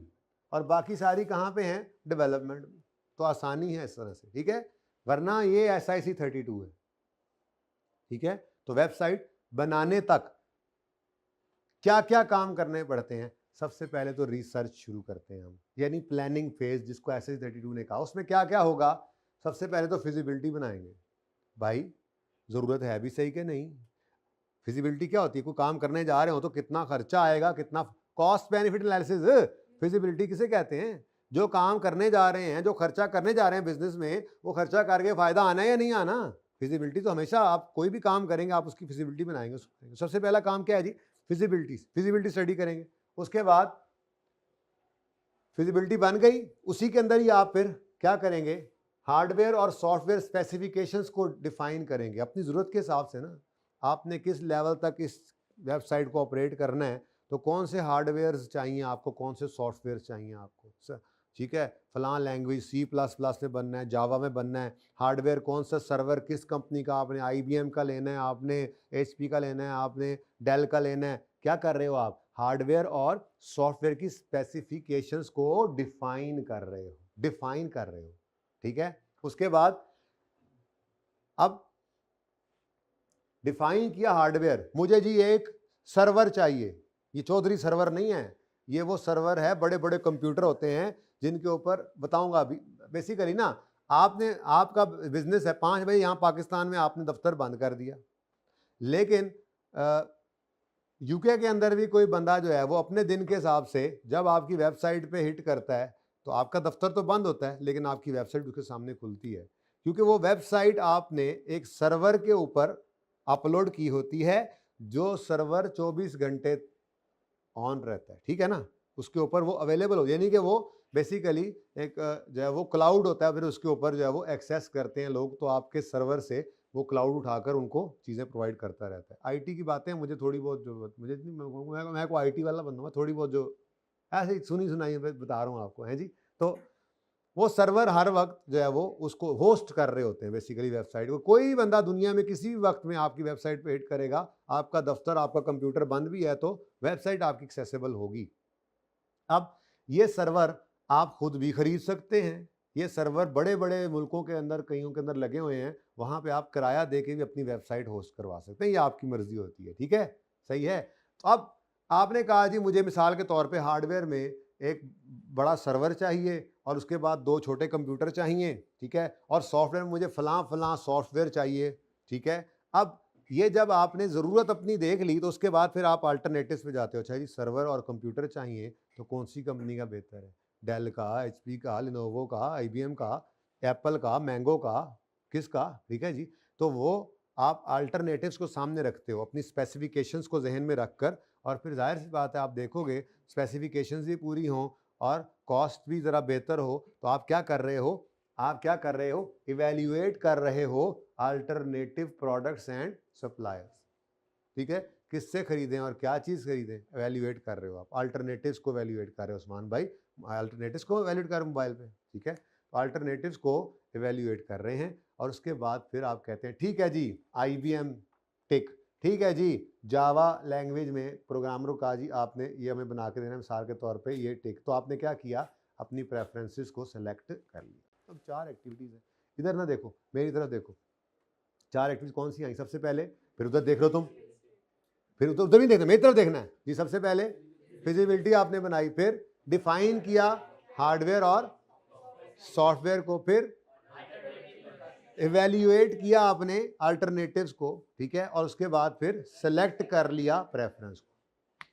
और बाकी सारी कहाँ पे हैं, डेवलपमेंट में। तो आसानी है इस तरह से, ठीक है। वरना ये SIC 32 है, ठीक है। तो वेबसाइट बनाने तक क्या क्या काम करने पड़ते हैं। सबसे पहले तो रिसर्च शुरू करते हैं हम, यानी प्लानिंग फेज, जिसको SIC 32 ने कहा। उसमें क्या क्या होगा, सबसे पहले तो फिजिबिलिटी बनाएंगे। भाई जरूरत है भी सही के नहीं। फिजिबिलिटी क्या होती है, कोई काम करने जा रहे हो तो कितना खर्चा आएगा, कितना कॉस्ट बेनिफिट एनालिसिस। फिजिबिलिटी किसे कहते हैं, जो काम करने जा रहे हैं, जो खर्चा करने जा रहे हैं बिजनेस में, वो खर्चा करके फायदा आना है या नहीं आना। फिजिबिलिटी तो हमेशा, आप कोई भी काम करेंगे आप उसकी फिजिबिलिटी बनाएंगे। सबसे पहला काम क्या है जी, फिजिबिलिटी स्टडी करेंगे। उसके बाद फिजिबिलिटी बन गई, उसी के अंदर ही आप फिर क्या करेंगे, हार्डवेयर और सॉफ्टवेयर स्पेसिफिकेशंस को डिफाइन करेंगे अपनी ज़रूरत के हिसाब से ना। आपने किस लेवल तक इस वेबसाइट को ऑपरेट करना है, तो कौन से हार्डवेयर चाहिए आपको, कौन से सॉफ्टवेयर चाहिए आपको, ठीक है। फलां लैंग्वेज C++ में बनना है, जावा में बनना है। हार्डवेयर कौन सा सर्वर किस कंपनी का, आपने IBM का लेना है, आपने HP का लेना है, आपने डेल का लेना है। क्या कर रहे हो आप, हार्डवेयर और सॉफ्टवेयर की स्पेसिफिकेशंस को डिफाइन कर रहे हो, ठीक है। उसके बाद अब डिफाइन किया हार्डवेयर, मुझे जी एक सर्वर चाहिए। ये चौधरी सर्वर नहीं है, ये वो सर्वर है, बड़े बड़े कंप्यूटर होते हैं जिनके ऊपर बताऊंगा अभी। बेसिकली ना, आपका बिजनेस है 5 बजे यहाँ पाकिस्तान में आपने दफ्तर बंद कर दिया, लेकिन UK के अंदर भी कोई बंदा जो है वो अपने दिन के हिसाब से जब आपकी वेबसाइट पे हिट करता है तो आपका दफ्तर तो बंद होता है, लेकिन आपकी वेबसाइट उसके सामने खुलती है, क्योंकि वो वेबसाइट आपने एक सर्वर के ऊपर अपलोड की होती है, जो सर्वर 24 घंटे ऑन रहता है, ठीक है ना। उसके ऊपर वो अवेलेबल हो, यानी कि वो बेसिकली एक जो है वो क्लाउड होता है, फिर उसके ऊपर जो है वो एक्सेस करते हैं लोग, तो आपके सर्वर से वो क्लाउड उठाकर उनको चीज़ें प्रोवाइड करता रहता है। आईटी की बातें मुझे थोड़ी बहुत जो, मुझे मैं को आईटी वाला बंदा हूँ, थोड़ी बहुत जो ऐसे ही सुनी सुनाई बता रहा हूँ आपको, है जी। तो वो सर्वर हर वक्त जो है वो उसको होस्ट कर रहे होते हैं बेसिकली वेबसाइट को। कोई बंदा दुनिया में किसी भी वक्त में आपकी वेबसाइट पे हिट करेगा, आपका दफ्तर, आपका कंप्यूटर बंद भी है तो वेबसाइट आपकी एक्सेसिबल होगी। अब ये सर्वर आप खुद भी खरीद सकते हैं, ये सर्वर बड़े बड़े मुल्कों के अंदर, कईयों के अंदर लगे हुए हैं, वहाँ पे आप किराया दे के भी अपनी वेबसाइट होस्ट करवा सकते हैं, ये आपकी मर्जी होती है, ठीक है, सही है। तो अब आपने कहा जी मुझे मिसाल के तौर पे हार्डवेयर में एक बड़ा सर्वर चाहिए और उसके बाद 2 छोटे कंप्यूटर चाहिए, ठीक है, और सॉफ्टवेयर में मुझे फलां सॉफ्टवेयर चाहिए, ठीक है। अब ये जब आपने ज़रूरत अपनी देख ली तो उसके बाद फिर आप अल्टरनेटिव्स पे जाते हो। अच्छा जी सर्वर और कंप्यूटर चाहिए तो कौन सी कंपनी का बेहतर है, डेल का, HP का, लिनोवो का, IBM का, एप्पल का, मैंगो का, किसका, ठीक है जी। तो वो आप अल्टरनेटिव्स को सामने रखते हो, अपनी स्पेसिफिकेशंस को जहन में रखकर, और फिर जाहिर सी बात है आप देखोगे स्पेसिफिकेशंस भी पूरी हों और कॉस्ट भी ज़रा बेहतर हो, तो आप क्या कर रहे हो, इवेल्युएट कर रहे हो अल्टरनेटिव प्रोडक्ट्स एंड सप्लायर्स, ठीक है। किससे खरीदें और क्या चीज़ खरीदें, एवेल्युएट कर रहे हो आप, अल्टरनेटिव्स को एवेल्युएट कर रहे हो उस्मान भाई, अल्टरनेटिव्स को एवेल्युएट कर मोबाइल पे, ठीक है। तो अल्टरनेटिव्स को एवेल्युएट कर रहे हैं, और उसके बाद फिर आप कहते हैं ठीक है जी IBM टिक, ठीक है जी जावा लैंग्वेज में प्रोग्रामरों का जी आपने ये हमें बना के देना मिसाल के तौर पे ये टिक, तो आपने क्या किया, अपनी प्रेफरेंसेस को सेलेक्ट कर लिया। अब 4 एक्टिविटीज़ हैं, इधर ना देखो, मेरी तरफ देखो, 4 एक्टिविटीज कौन सी आई, सबसे पहले, फिर उधर देख लो तुम, फिर उधर नहीं देखना, मेरी तरफ देखना है जी। सबसे पहले फिजिबिलिटी आपने बनाई, फिर डिफाइन किया हार्डवेयर और सॉफ्टवेयर को, फिर इवेल्युएट किया आपने अल्टरनेटिव्स को, ठीक है, और उसके बाद फिर सेलेक्ट कर लिया प्रेफरेंस को।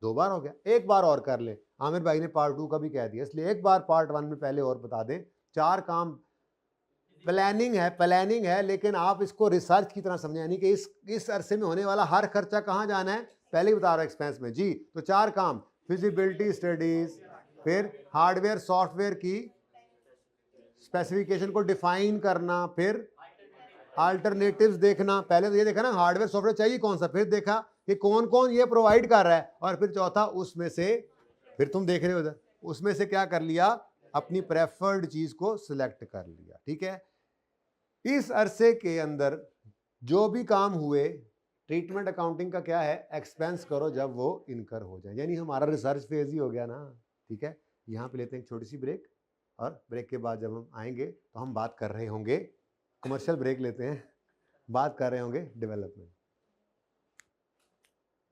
2 बार हो गया, एक बार और कर ले, आमिर भाई ने पार्ट 2 का भी कह दिया, इसलिए एक बार पार्ट 1 में पहले और बता दें। 4 काम प्लानिंग है, लेकिन आप इसको रिसर्च की तरह समझें, यानी कि इस अरसे में होने वाला हर खर्चा कहाँ जाना है, पहले ही बता रहा एक्सपेंस में जी। तो 4 काम, फिजिबिलिटी स्टडीज, फिर हार्डवेयर सॉफ्टवेयर की स्पेसिफिकेशन को डिफाइन करना, फिर अल्टरनेटिव्स देखना, पहले तो ये देखा ना हार्डवेयर सॉफ्टवेयर चाहिए कौन सा, फिर देखा कि कौन कौन ये प्रोवाइड कर रहा है, और फिर चौथा उसमें से, फिर तुम देख रहे हो उधर, उसमें से क्या कर लिया, अपनी प्रेफर्ड चीज को सिलेक्ट कर लिया। ठीक है, इस अरसे के अंदर जो भी काम हुए, ट्रीटमेंट अकाउंटिंग का क्या है, एक्सपेंस करो जब वो इनकर हो जाए, यानी हमारा रिसर्च फेज ही हो गया ना। ठीक है, यहाँ पे लेते हैं एक छोटी सी ब्रेक, और ब्रेक के बाद जब हम आएंगे तो हम बात कर रहे होंगे, कमर्शियल ब्रेक लेते हैं, बात कर रहे होंगे डेवलपमेंट।